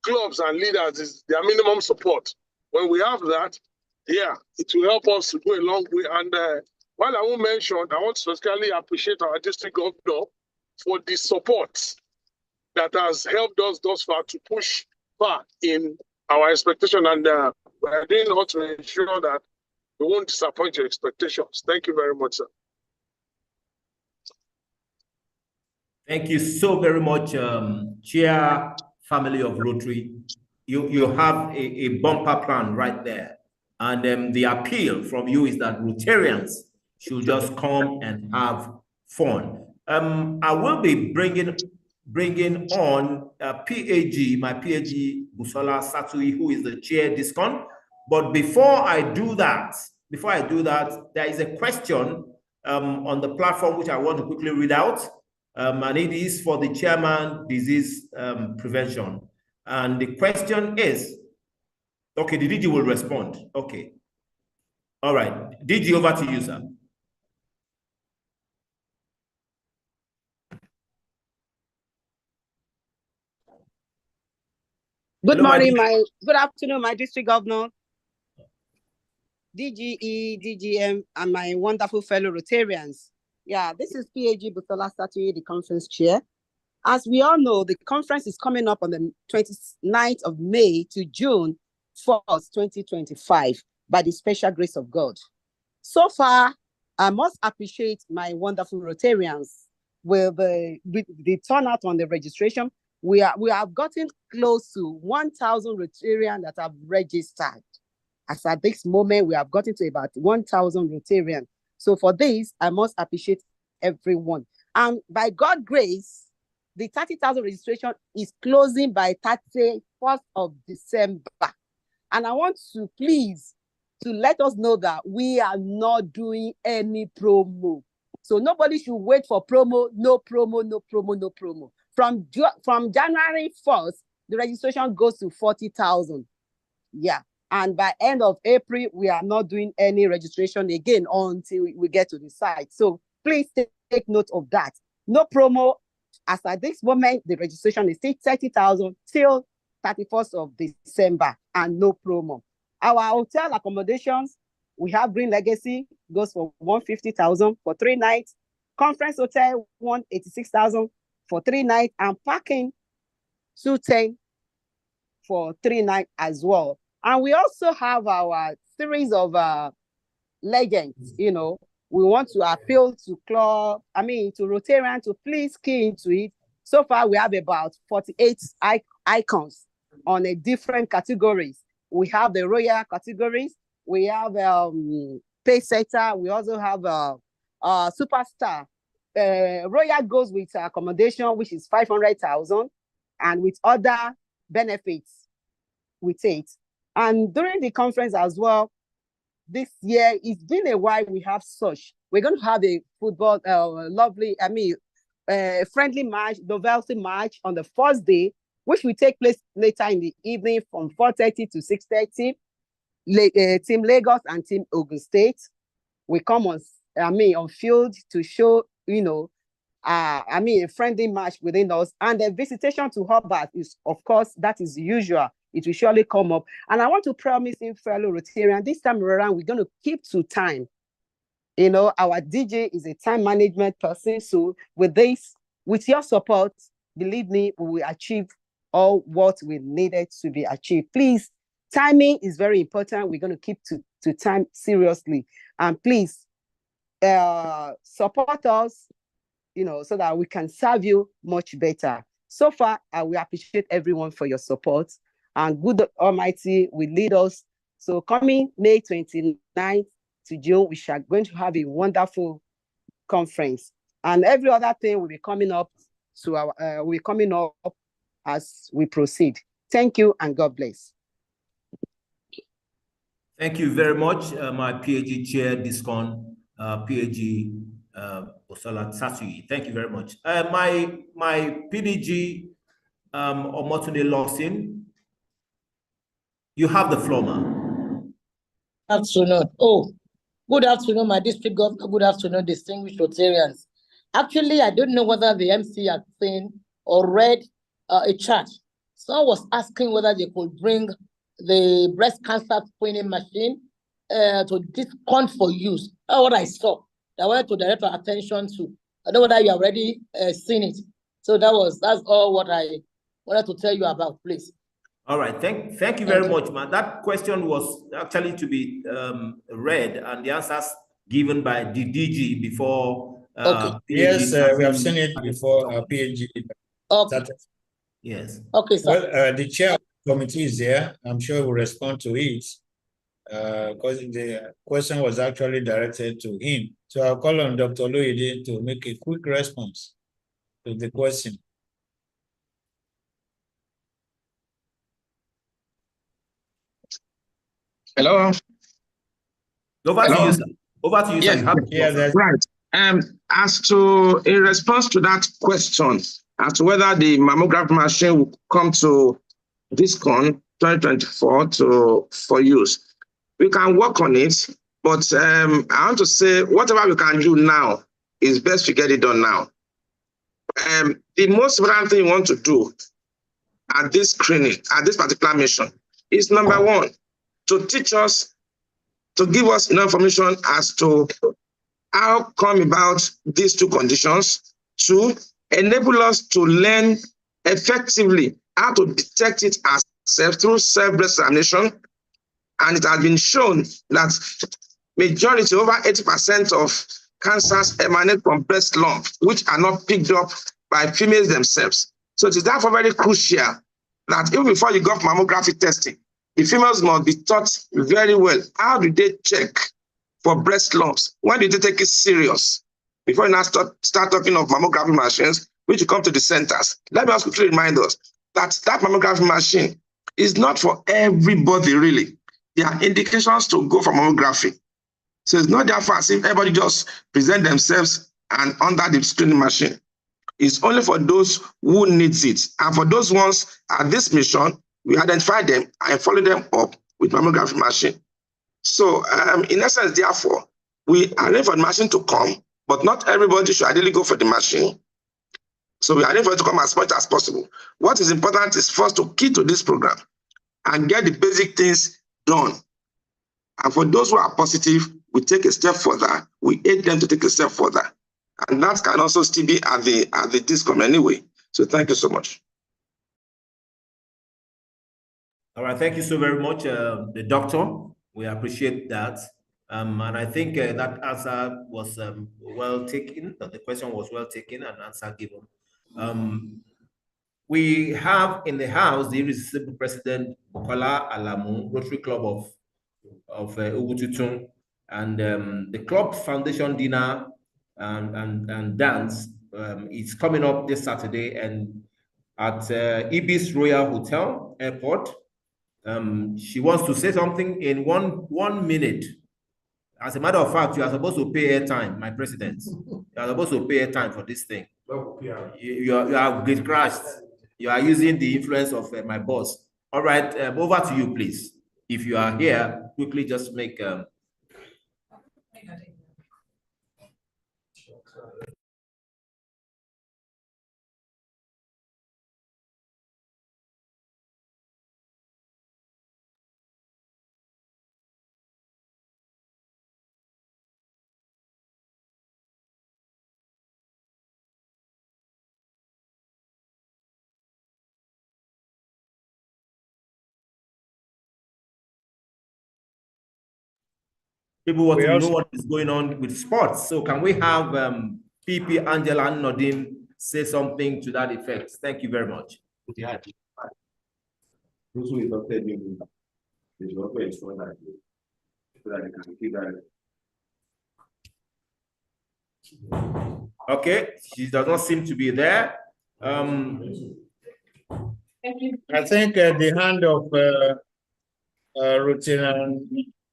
clubs and leaders is their minimum support. When we have that, yeah, it will help us to go a long way. And while I won't mention, I want to specifically appreciate our district governor for the support that has helped us thus far to push far in our expectation. And we're doing all to ensure that we won't disappoint your expectations. Thank you very much, sir. Thank you so very much, Chair, Family of Rotary. you have a bumper plan right there. And the appeal from you is that Rotarians should just come and have fun. I will be bringing on PAG, my PAG Busola Satui, who is the chair DISCON. But before I do that, there is a question on the platform which I want to quickly read out. And it is for the chairman, disease prevention. And the question is, okay, the DG will respond. Okay. All right. DG, over to you, sir. Good morning, good afternoon, my district governor, DGE, DGM, and my wonderful fellow Rotarians. Yeah, this is PAG Busola Satui, the conference chair. As we all know, the conference is coming up on the 29th of May to June 4th, 2025, by the special grace of God. So far, I must appreciate my wonderful Rotarians with the turnout on the registration. We have gotten close to 1,000 Rotarians that have registered. As at this moment, we have gotten to about 1,000 Rotarians. So for this, I must appreciate everyone. And by God's grace, the 30,000 registration is closing by 31st of December. And I want to please to let us know that we are not doing any promo. So nobody should wait for promo, no promo, no promo, no promo. From January 1st, the registration goes to 40,000. Yeah. And by end of April, we are not doing any registration again until we get to the site. So please take note of that. No promo. As at this moment, the registration is still 30,000 till 31st of December and no promo. Our hotel accommodations, we have Green Legacy, goes for 150,000 for 3 nights. Conference Hotel, 186,000 for 3 nights, and parking 210 for 3 nights as well. And we also have our series of legends. You know, we want to appeal to Rotarian to please key into it. So far, we have about 48 icons on a different categories. We have the royal categories. We have pace setter. We also have superstar. Royal goes with accommodation, which is 500,000, and with other benefits with it. And during the conference as well, this year, it's been a while we have such. We're going to have a football, friendly match, novelty match on the first day, which will take place later in the evening from 4:30 to 6:30. Team Lagos and Team Ogun State will come on field to show, a friendly match within us. And the visitation to Hobart is, of course, that is usual. It will surely come up. And I want to promise in fellow Rotarian, this time around, we're going to keep to time. Our DJ is a time management person. So with this, with your support, believe me, we will achieve all what we needed to be achieved. Please, timing is very important. We're going to keep to time seriously. And please support us, so that we can serve you much better. So far, we appreciate everyone for your support. And good Almighty will lead us. So coming May 29th to June, we are going to have a wonderful conference. And every other thing will be coming up as we proceed. Thank you and God bless. Thank you very much, my PAG chair, DISCON, PAG Busola Satui. Thank you very much. My PDG, Omotunde Lawson, you have the floor, ma'am. Afternoon. Good afternoon, my district governor. Good afternoon, distinguished Rotarians. Actually, I don't know whether the MC has seen or read a chart. Someone was asking whether they could bring the breast cancer screening machine to DISCON for use. That's what I saw. I wanted to direct our attention to. I don't know whether you have already seen it. So that's all what I wanted to tell you about, please. All right, thank you very much, man. That question was actually to be read, and the answers given by the DG before. Okay. Yes, we have seen it before PAG. Okay. Yes. Okay, sir. Well, the chair committee is there. I'm sure we'll respond to it because the question was actually directed to him. So I'll call on Dr. Oloyede to make a quick response to the question. Hello. Over to you, sir. Over to you, sir. Yes. You have the floor, sir. Right. As to, in response to that question, as to whether the mammograph machine will come to DISCON 2024 for use, we can work on it. But I want to say, whatever we can do now is best to get it done now. The most important thing we want to do at this screening, at this particular mission, is number one, to teach us, to give us enough information as to how come about these two conditions. Two, enable us to learn effectively how to detect it ourselves through self-breast examination. And it has been shown that majority, over 80% of cancers emanate from breast lumps, which are not picked up by females themselves. So it is therefore very crucial that even before you go for mammography testing, the females must be taught very well how do they check for breast lumps. When do they take it serious? Before you now start talking of mammography machines, which will come to the centers. Let me also quickly remind us that that mammography machine is not for everybody, really. There are indications to go for mammography. So it's not therefore as if everybody just present themselves and under the screening machine. It's only for those who needs it. And for those ones at this mission, we identify them and follow them up with mammography machine. So in essence, therefore, we arrange for the machine to come, but not everybody should ideally go for the machine. So we arrange for it to come as much as possible. What is important is first to key to this program and get the basic things done. And for those who are positive, we take a step further. We aid them to take a step further. And that can also still be at the DISCON anyway. So thank you so much. All right, thank you so very much, the doctor. We appreciate that. And I think that answer was well taken. The question was well taken and answer given. We have in the house the irresistible President Bukola Alamu, Rotary Club of Ugwututum, and the club foundation dinner and dance is coming up this Saturday and at Ibis Royal Hotel Airport. She wants to say something in one minute. As a matter of fact, you are supposed to pay airtime, my president. You are supposed to pay airtime for this thing. You are great crashed. You are using the influence of my boss. All right, over to you, please. If you are here, quickly just make. People want to know what is going on with sports. So can we have PP Angela and Nodim say something to that effect? Thank you very much. Okay, she does not seem to be there. I think the hand of Lieutenant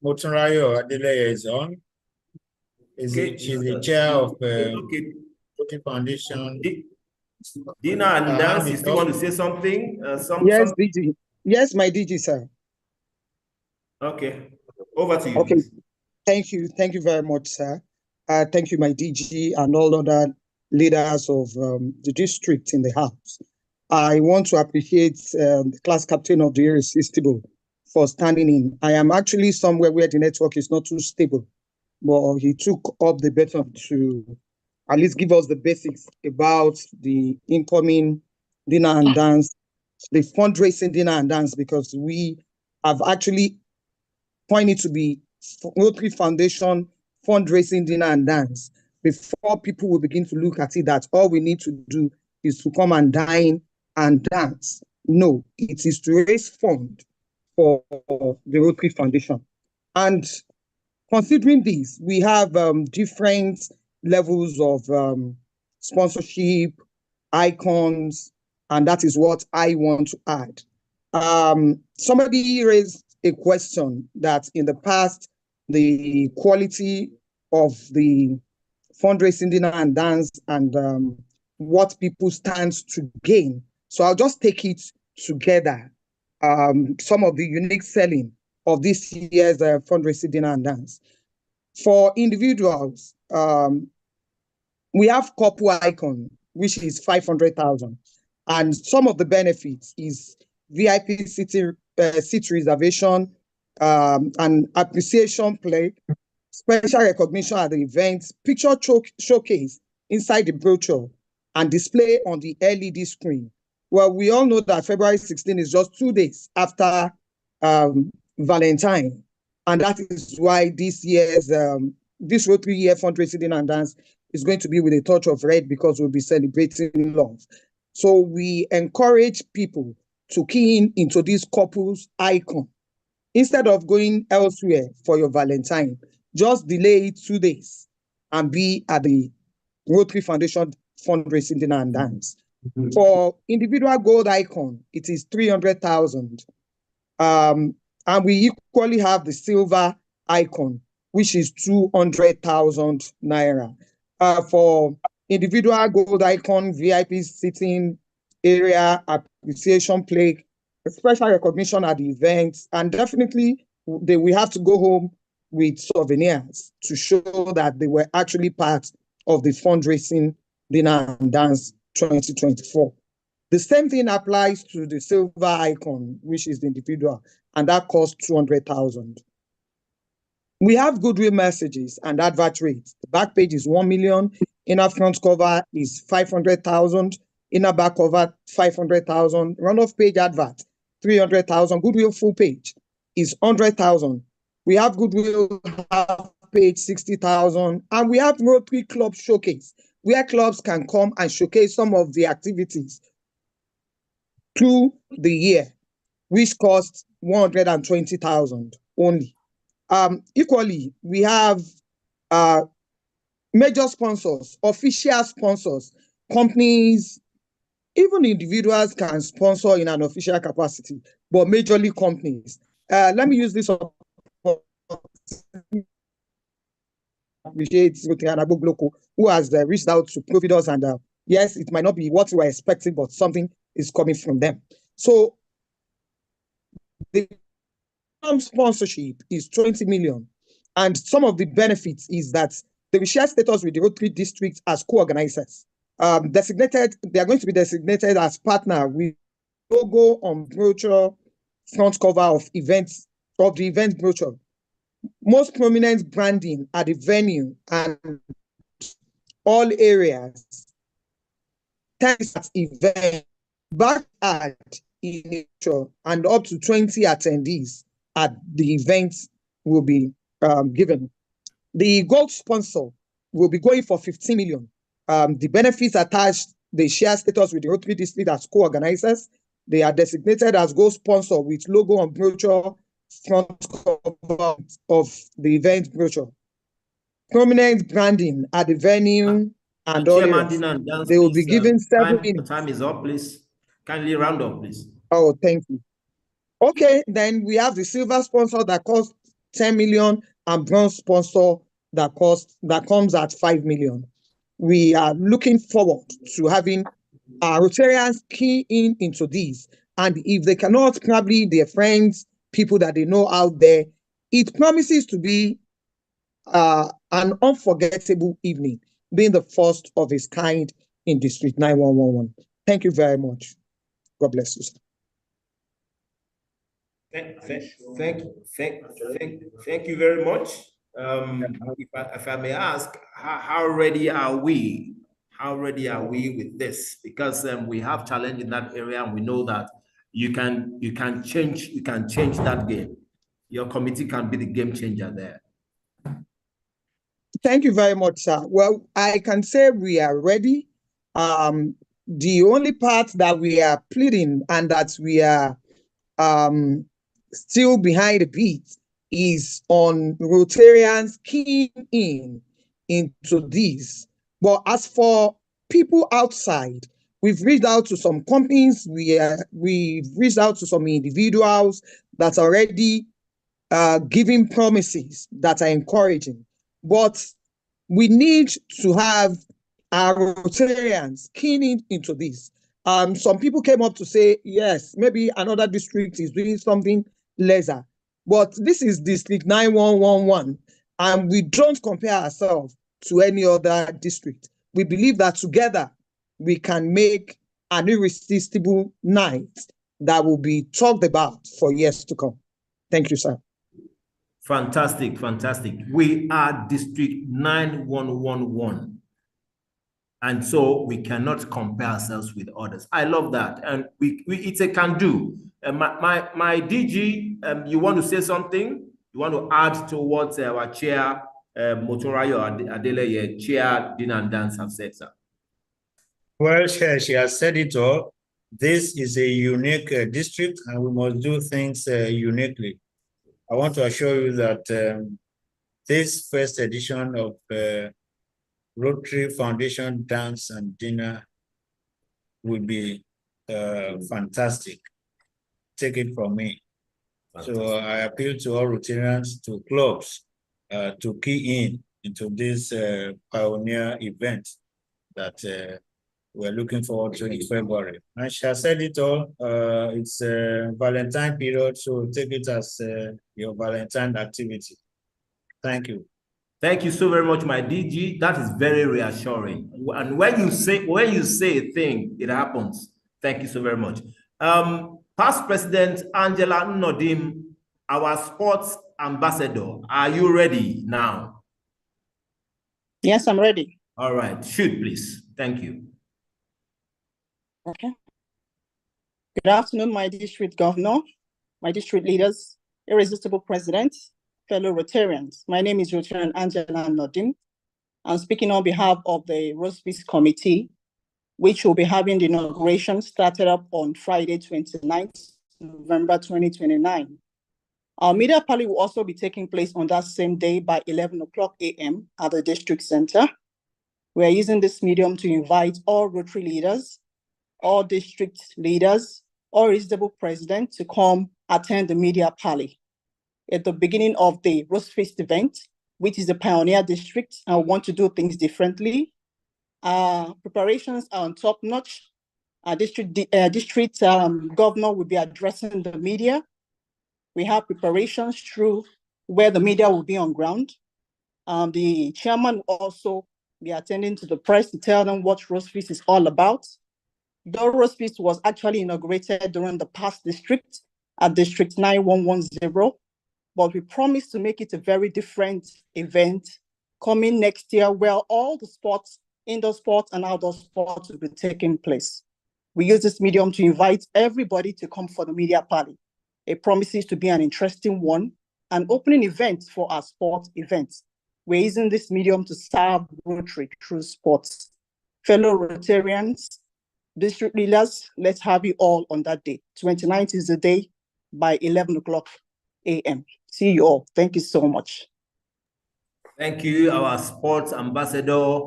Motunrayo Adeleye is on. She's the chair of Rotary Foundation. Dina and Dance, you still want to say something? Yes, DG. Yes, my DG, sir. Okay, over to you. Okay, thank you. Thank you very much, sir. Thank you, my DG, and all other leaders of the district in the house. I want to appreciate the class captain of the Irresistible for standing in. I am actually somewhere where the network is not too stable, but he took up the baton to at least give us the basics about the incoming dinner and dance, the fundraising dinner and dance, because we have actually pointed to be Rotary Foundation fundraising dinner and dance before people will begin to look at it that all we need to do is to come and dine and dance. No, it is to raise funds for the Rotary Foundation. And considering this, we have different levels of sponsorship, icons, and that is what I want to add. Somebody raised a question that in the past, the quality of the fundraising dinner and dance and what people stand to gain. So I'll just take it together. Some of the unique selling of this year's fundraising dinner and dance. For individuals, we have couple icon, which is 500,000. And some of the benefits is VIP seat reservation, and appreciation play, special recognition at the event, picture showcase inside the brochure, and display on the LED screen. Well, we all know that February 16 is just 2 days after Valentine. And that is why this year's, this Rotary Year fundraising dinner and dance is going to be with a touch of red, because we'll be celebrating love. So we encourage people to key in into this couple's icon. Instead of going elsewhere for your Valentine, just delay it 2 days and be at the Rotary Foundation fundraising dinner and dance. For individual gold icon, it is 300,000. And we equally have the silver icon, which is 200,000 naira. For individual gold icon, VIP sitting area, appreciation plaque, special recognition at the events, and definitely we have to go home with souvenirs to show that they were actually part of the fundraising dinner and dance 2024. The same thing applies to the silver icon, which is the individual, and that costs 200,000. We have goodwill messages and advert rates. The back page is 1 million, inner front cover is 500,000, inner back cover 500,000, run-off page advert 300,000, goodwill full page is 100,000. We have goodwill half page 60,000, and we have Rotary Club Showcase, where clubs can come and showcase some of the activities through the year, which costs 120,000 only. Equally, we have major sponsors, official sponsors, companies, even individuals can sponsor in an official capacity, but majorly companies. Let me use this appreciate who has reached out to Providus, and yes, it might not be what we were expecting, but something is coming from them. So the sponsorship is 20 million, and some of the benefits is that they will share status with the Rotary District as co-organizers. Designated, they are going to be designated as partner with logo on brochure, front cover of events, of the event brochure. Most prominent branding at the venue and all areas. Thanks at event, back at in nature, and up to 20 attendees at the event will be given. The gold sponsor will be going for 15 million. The benefits attached, they share status with the Rotary District as co-organizers. They are designated as gold sponsor with logo on brochure, front cover of the event brochure. Prominent branding at the venue and all areas. They will be given 7 minutes. Time is up, please. Kindly round up, please. Oh, thank you. Okay, then we have the silver sponsor that costs 10 million and bronze sponsor that comes at 5 million. We are looking forward to having our Rotarians key into these. And if they cannot, probably their friends, people that they know out there, it promises to be an unforgettable evening, being the first of its kind in District 9111. Thank you very much. God bless you, sir. Thank you very much. If I may ask, how ready are we? How ready are we with this? Because we have challenge in that area, and we know that you can change that game. Your committee can be the game changer there. Thank you very much, sir. Well, I can say we are ready. the only part that we are pleading and that we are still behind the beat is on Rotarians keying into this. But as for people outside, we've reached out to some companies, we've reached out to some individuals that are already giving promises that are encouraging. But we need to have our Rotarians keying into this. Some people came up to say, yes, maybe another district is doing something lesser, but this is District 9111, and we don't compare ourselves to any other district. We believe that together we can make an irresistible night that will be talked about for years to come. Thank you, sir. Fantastic, fantastic. We are District 9111. And so we cannot compare ourselves with others. I love that. And it's a can do. My DG, you want to say something? You want to add to what our chair, Motunrayo Adeleye, Chair Dinner and Dance have said, sir? Well, she has said it all. This is a unique district and we must do things uniquely. I want to assure you that this first edition of Rotary Foundation Dance and Dinner will be fantastic. Take it from me. Fantastic. So I appeal to all Rotarians, to clubs, to key into this pioneer event that we're looking forward to in February. And she has said it all. It's a Valentine period, so take it as your Valentine activity. Thank you. Thank you so very much, my DG. That is very reassuring. And when you say a thing, it happens. Thank you so very much. Past President Angela Nodim, our sports ambassador, are you ready now? Yes, I'm ready. All right, shoot, please. Thank you. Okay. Good afternoon, my district governor, my district leaders, irresistible president, fellow Rotarians. My name is Rotarian Angela Nodim. I'm speaking on behalf of the Roast Beef Committee, which will be having the inauguration started up on Friday, 29th November 2029. Our media party will also be taking place on that same day by 11 o'clock a.m. at the district center. We are using this medium to invite all Rotary leaders, all district leaders, all reasonable president to come attend the media party. At the beginning of the Roast Feast event, which is the Pioneer District, and we want to do things differently. Preparations are on top notch. Our district governor will be addressing the media. We have preparations through where the media will be on ground. The chairman will also be attending to the press to tell them what Roast Feast is all about. The Roast Feast was actually inaugurated during the past district at District 9110. But we promise to make it a very different event coming next year where all the sports, indoor sports and outdoor sports will be taking place. We use this medium to invite everybody to come for the media party. It promises to be an interesting one, an opening event for our sports events. We're using this medium to serve Rotary through sports. Fellow Rotarians, district leaders, let's have you all on that day. 29th is the day by 11 o'clock a.m. See you all. Thank you so much. Thank you, our sports ambassador,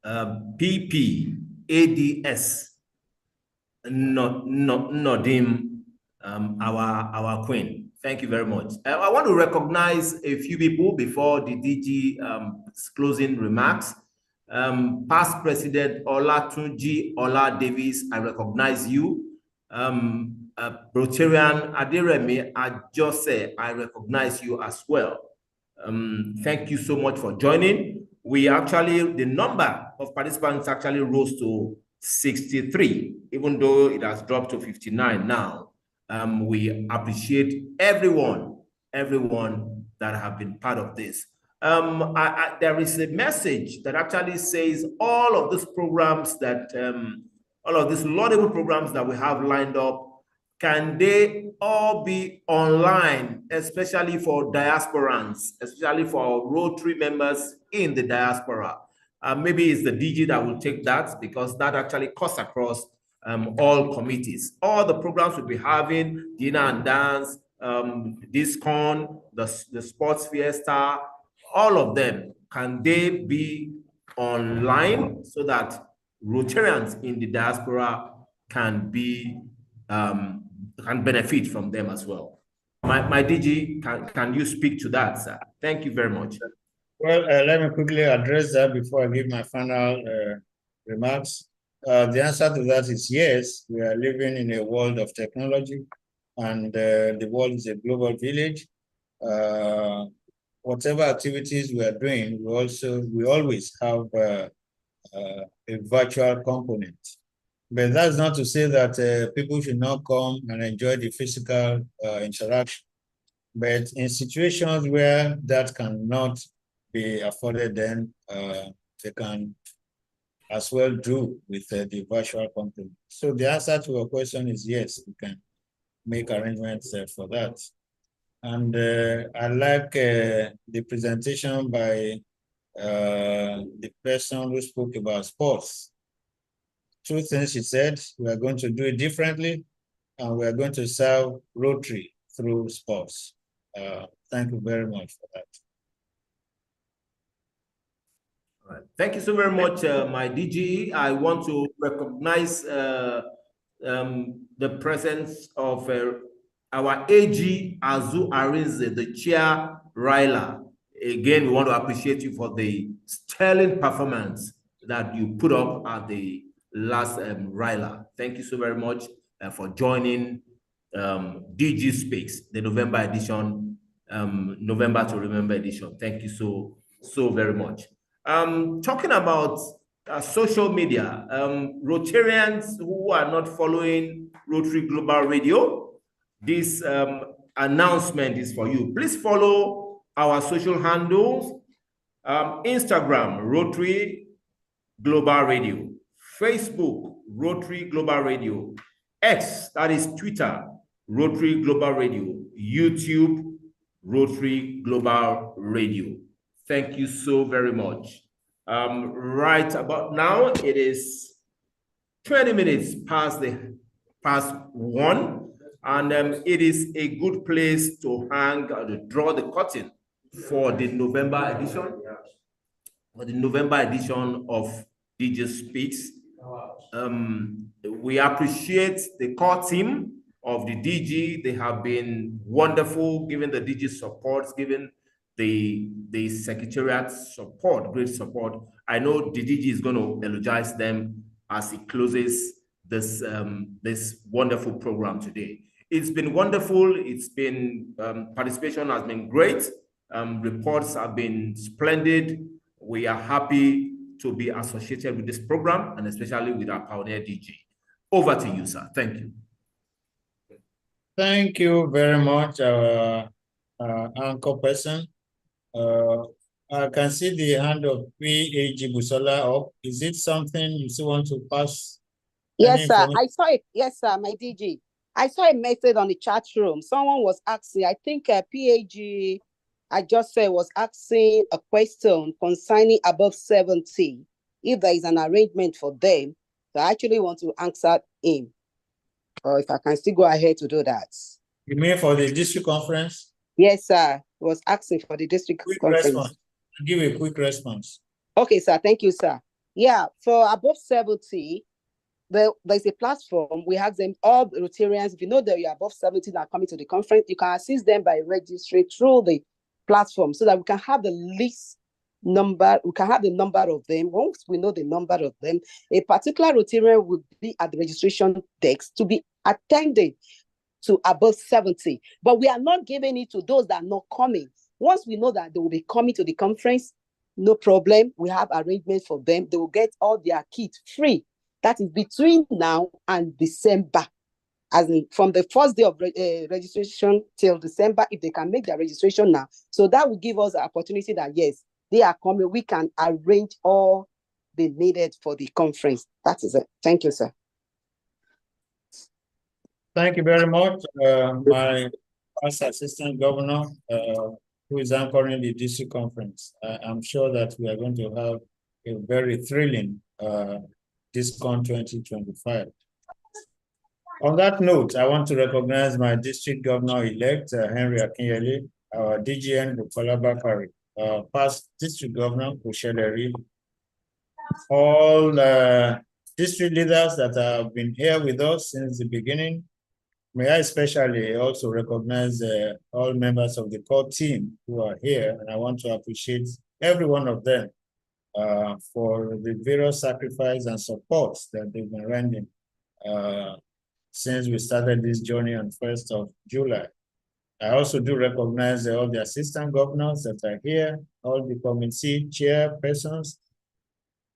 PP ADS Nodim, our queen. Thank you very much. I want to recognize a few people before the DG closing remarks. Past President Olatunji Ola Davis, I recognize you. Rotarian Aderemi Ajose, I recognize you as well. Thank you so much for joining. The number of participants actually rose to 63, even though it has dropped to 59 now. We appreciate everyone that have been part of this. There is a message that actually says all of these programs that, all of these laudable programs that we have lined up, can they all be online, especially for diasporans, especially for Rotary members in the diaspora? Maybe it's the DG that will take that, because that actually cuts across all committees. All the programs we'll be having, dinner and dance, Discon, the sports fiesta, all of them, can they be online so that Rotarians in the diaspora can be can benefit from them as well? My DG, can you speak to that, sir? Thank you very much. Well, let me quickly address that before I give my final remarks. The answer to that is yes. We are living in a world of technology, and the world is a global village. Whatever activities we are doing, we always have a virtual component. But that's not to say that people should not come and enjoy the physical interaction. But in situations where that cannot be afforded, then they can as well do with the virtual component. So the answer to your question is yes, we can make arrangements for that. And I like the presentation by the person who spoke about sports. Two things she said: we are going to do it differently, and we are going to serve Rotary through sports. Thank you very much for that. All right. Thank you so very much, my DG. I want to recognize the presence of our AG Azu Arinze, the chair Ryla. Again, we want to appreciate you for the sterling performance that you put up at the last Ryla. Thank you so very much for joining DG Speaks, the November edition, November to Remember edition. Thank you so very much. Talking about social media, Rotarians who are not following Rotary Global Radio, this announcement is for you. Please follow our social handles: Instagram, Rotary Global Radio; Facebook, Rotary Global Radio; X, that is Twitter, Rotary Global Radio; YouTube, Rotary Global Radio. Thank you so very much. Right about now, it is 20 minutes past 1, and it is a good place to draw the curtain for the November edition. For the November edition of DG Speaks. We appreciate the core team of the DG. They have been wonderful, giving the DG support, giving the secretariat support, great support. I know the DG is going to eulogize them as he closes this this wonderful program today. It's been wonderful. It's been participation has been great. Reports have been splendid. We are happy to be associated with this program, and especially with our pioneer DG. Over to you, sir. Thank you. Thank you very much, our anchor person. I can see the hand of PAG Busola up. Is it something you still want to pass? Yes, sir. I saw it. Yes, sir, my DG. I saw a message on the chat room. Someone was asking, I think PAG, I just said, was asking a question concerning above 70, if there is an arrangement for them. So I actually want to answer him, or if I can still go ahead to do that. You mean for the district conference? Yes, sir. He was asking for the district conference. Response. I'll give a quick response. Okay, sir. Thank you, sir. Yeah, for above 70, there's a platform. We have them, all the Rotarians. If you know that you're above 70 that are coming to the conference, you can assist them by registering through the platform so that we can have the list number, we can have the number of them. Once we know the number of them, a particular Rotarian will be at the registration desk to be attending to above 70. But we are not giving it to those that are not coming. Once we know that they will be coming to the conference, no problem. We have arrangements for them. They will get all their kit free. That is between now and December. As in from the first day of registration till December, if they can make their registration now. So that will give us the opportunity that, yes, they are coming. We can arrange all they needed for the conference. That is it. Thank you, sir. Thank you very much. My past assistant governor, who is anchoring the district conference. I'm sure that we are going to have a very thrilling DISCON 2025. On that note, I want to recognize my district governor-elect, Henry Akinyele, our DGN, Bukola Bakari, past district governor, Kusheleri, all district leaders that have been here with us since the beginning. May I especially also recognize all members of the core team who are here, and I want to appreciate every one of them for the various sacrifice and support that they've been rendering since we started this journey on 1st of July. I also do recognize all the assistant governors that are here, all the committee chairpersons,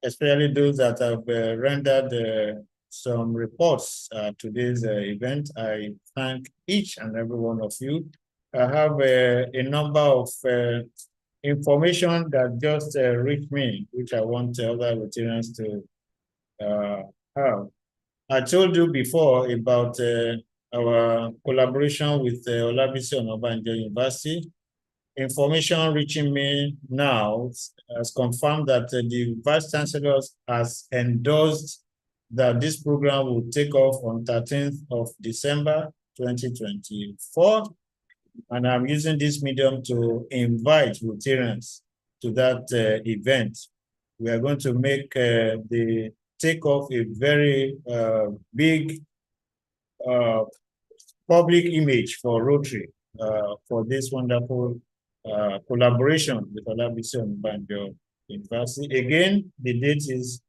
especially those that have rendered some reports to this event. I thank each and every one of you. I have a number of information that just reached me, which I want other Rotarians to have. I told you before about our collaboration with Olabisi Onabanjo University. Information reaching me now has confirmed that the Vice Chancellor has endorsed that this program will take off on 13th of December 2024. And I'm using this medium to invite Rotarians to that event. We are going to make the takeoff a very big public image for Rotary for this wonderful collaboration with Olabisi Onabanjo University. Again, the date is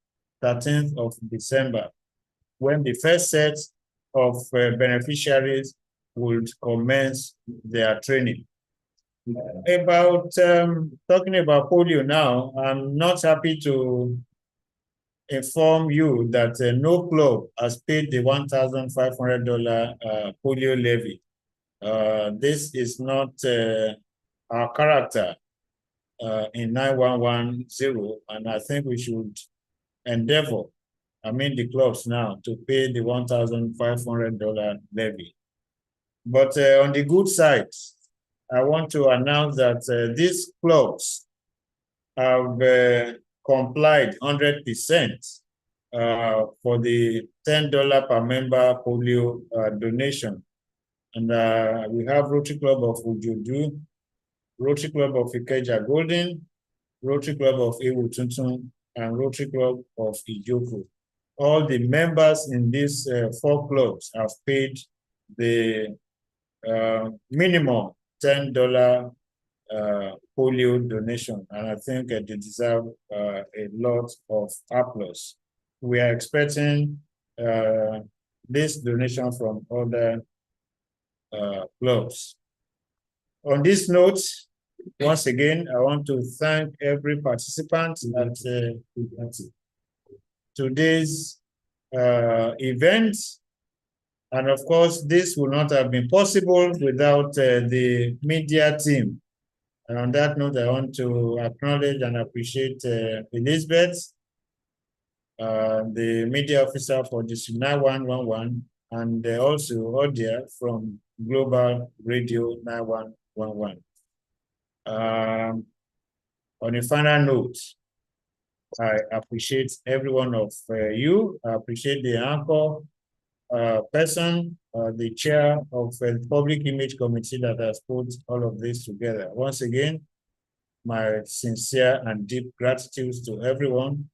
13th of December, when the first set of beneficiaries would commence their training. About talking about polio now, I'm not happy to inform you that no club has paid the $1,500 polio levy. This is not our character in 9110, and I think we should endeavor, the clubs now, to pay the $1,500 levy. But on the good side, I want to announce that these clubs have complied 100% for the $10 per member polio donation. And we have Rotary Club of Ujudu, Rotary Club of Ikeja Golden, Rotary Club of Ewutuntun, and Rotary Club of Ijoku. All the members in these 4 clubs have paid the minimum $10 polio donation, and I think they deserve a lot of applause. We are expecting this donation from other clubs. On this note, once again, I want to thank every participant at today's event. And of course, this would not have been possible without the media team. And on that note, I want to acknowledge and appreciate Elizabeth, the media officer for District 9111, and also Odia from Global Radio 9111. On a final note, I appreciate every one of you. I appreciate the anchor person, the chair of the Public Image Committee that has put all of this together. Once again, my sincere and deep gratitude to everyone.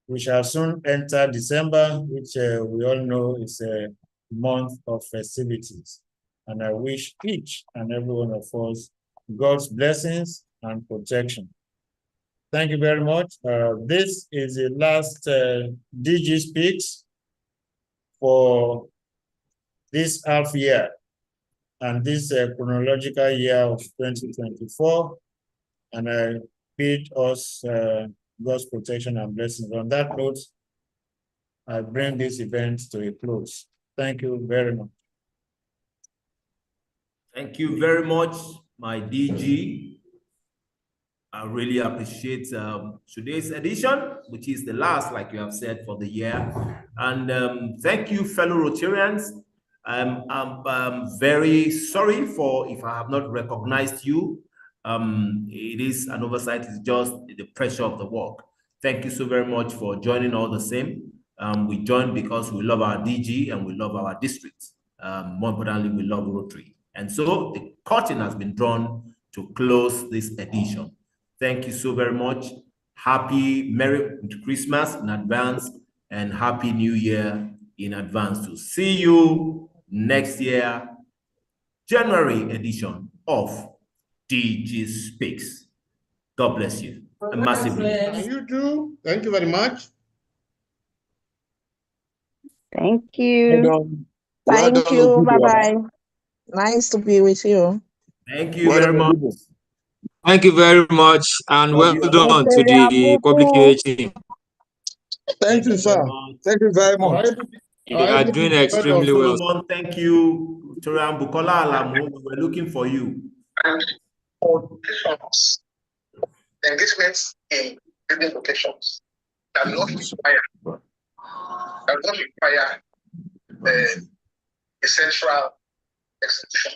We shall soon enter December, which we all know is a month of festivities. And I wish each and every one of us God's blessings and protection. Thank you very much. This is the last DG Speaks for this half year and this chronological year of 2024. And I bid us God's protection and blessings. On that note, I bring this event to a close. Thank you very much. Thank you very much, my DG. I really appreciate today's edition, which is the last, like you have said, for the year. And thank you, fellow Rotarians. I'm very sorry for if I have not recognized you. It is an oversight, it's just the pressure of the work. Thank you so very much for joining all the same. We joined because we love our DG and we love our district. More importantly, we love Rotary. And so the curtain has been drawn to close this edition. Thank you so very much. Happy Merry Christmas in advance and Happy New Year in advance. To see you next year, January edition of DG Speaks. God bless you. Massively. And you too. Thank you very much. Thank you. Well Thank done, you. Odudu, Bye-bye. Nice to be with you. Thank you Well very done, much. Odudu. Thank you very much, and well done to the public UA team. Thank you, sir. Thank you very much. They are doing extremely well. Solomon, thank you. Victoria Bukola Alamu, we were looking for you. Engagements in building locations that not require a central execution.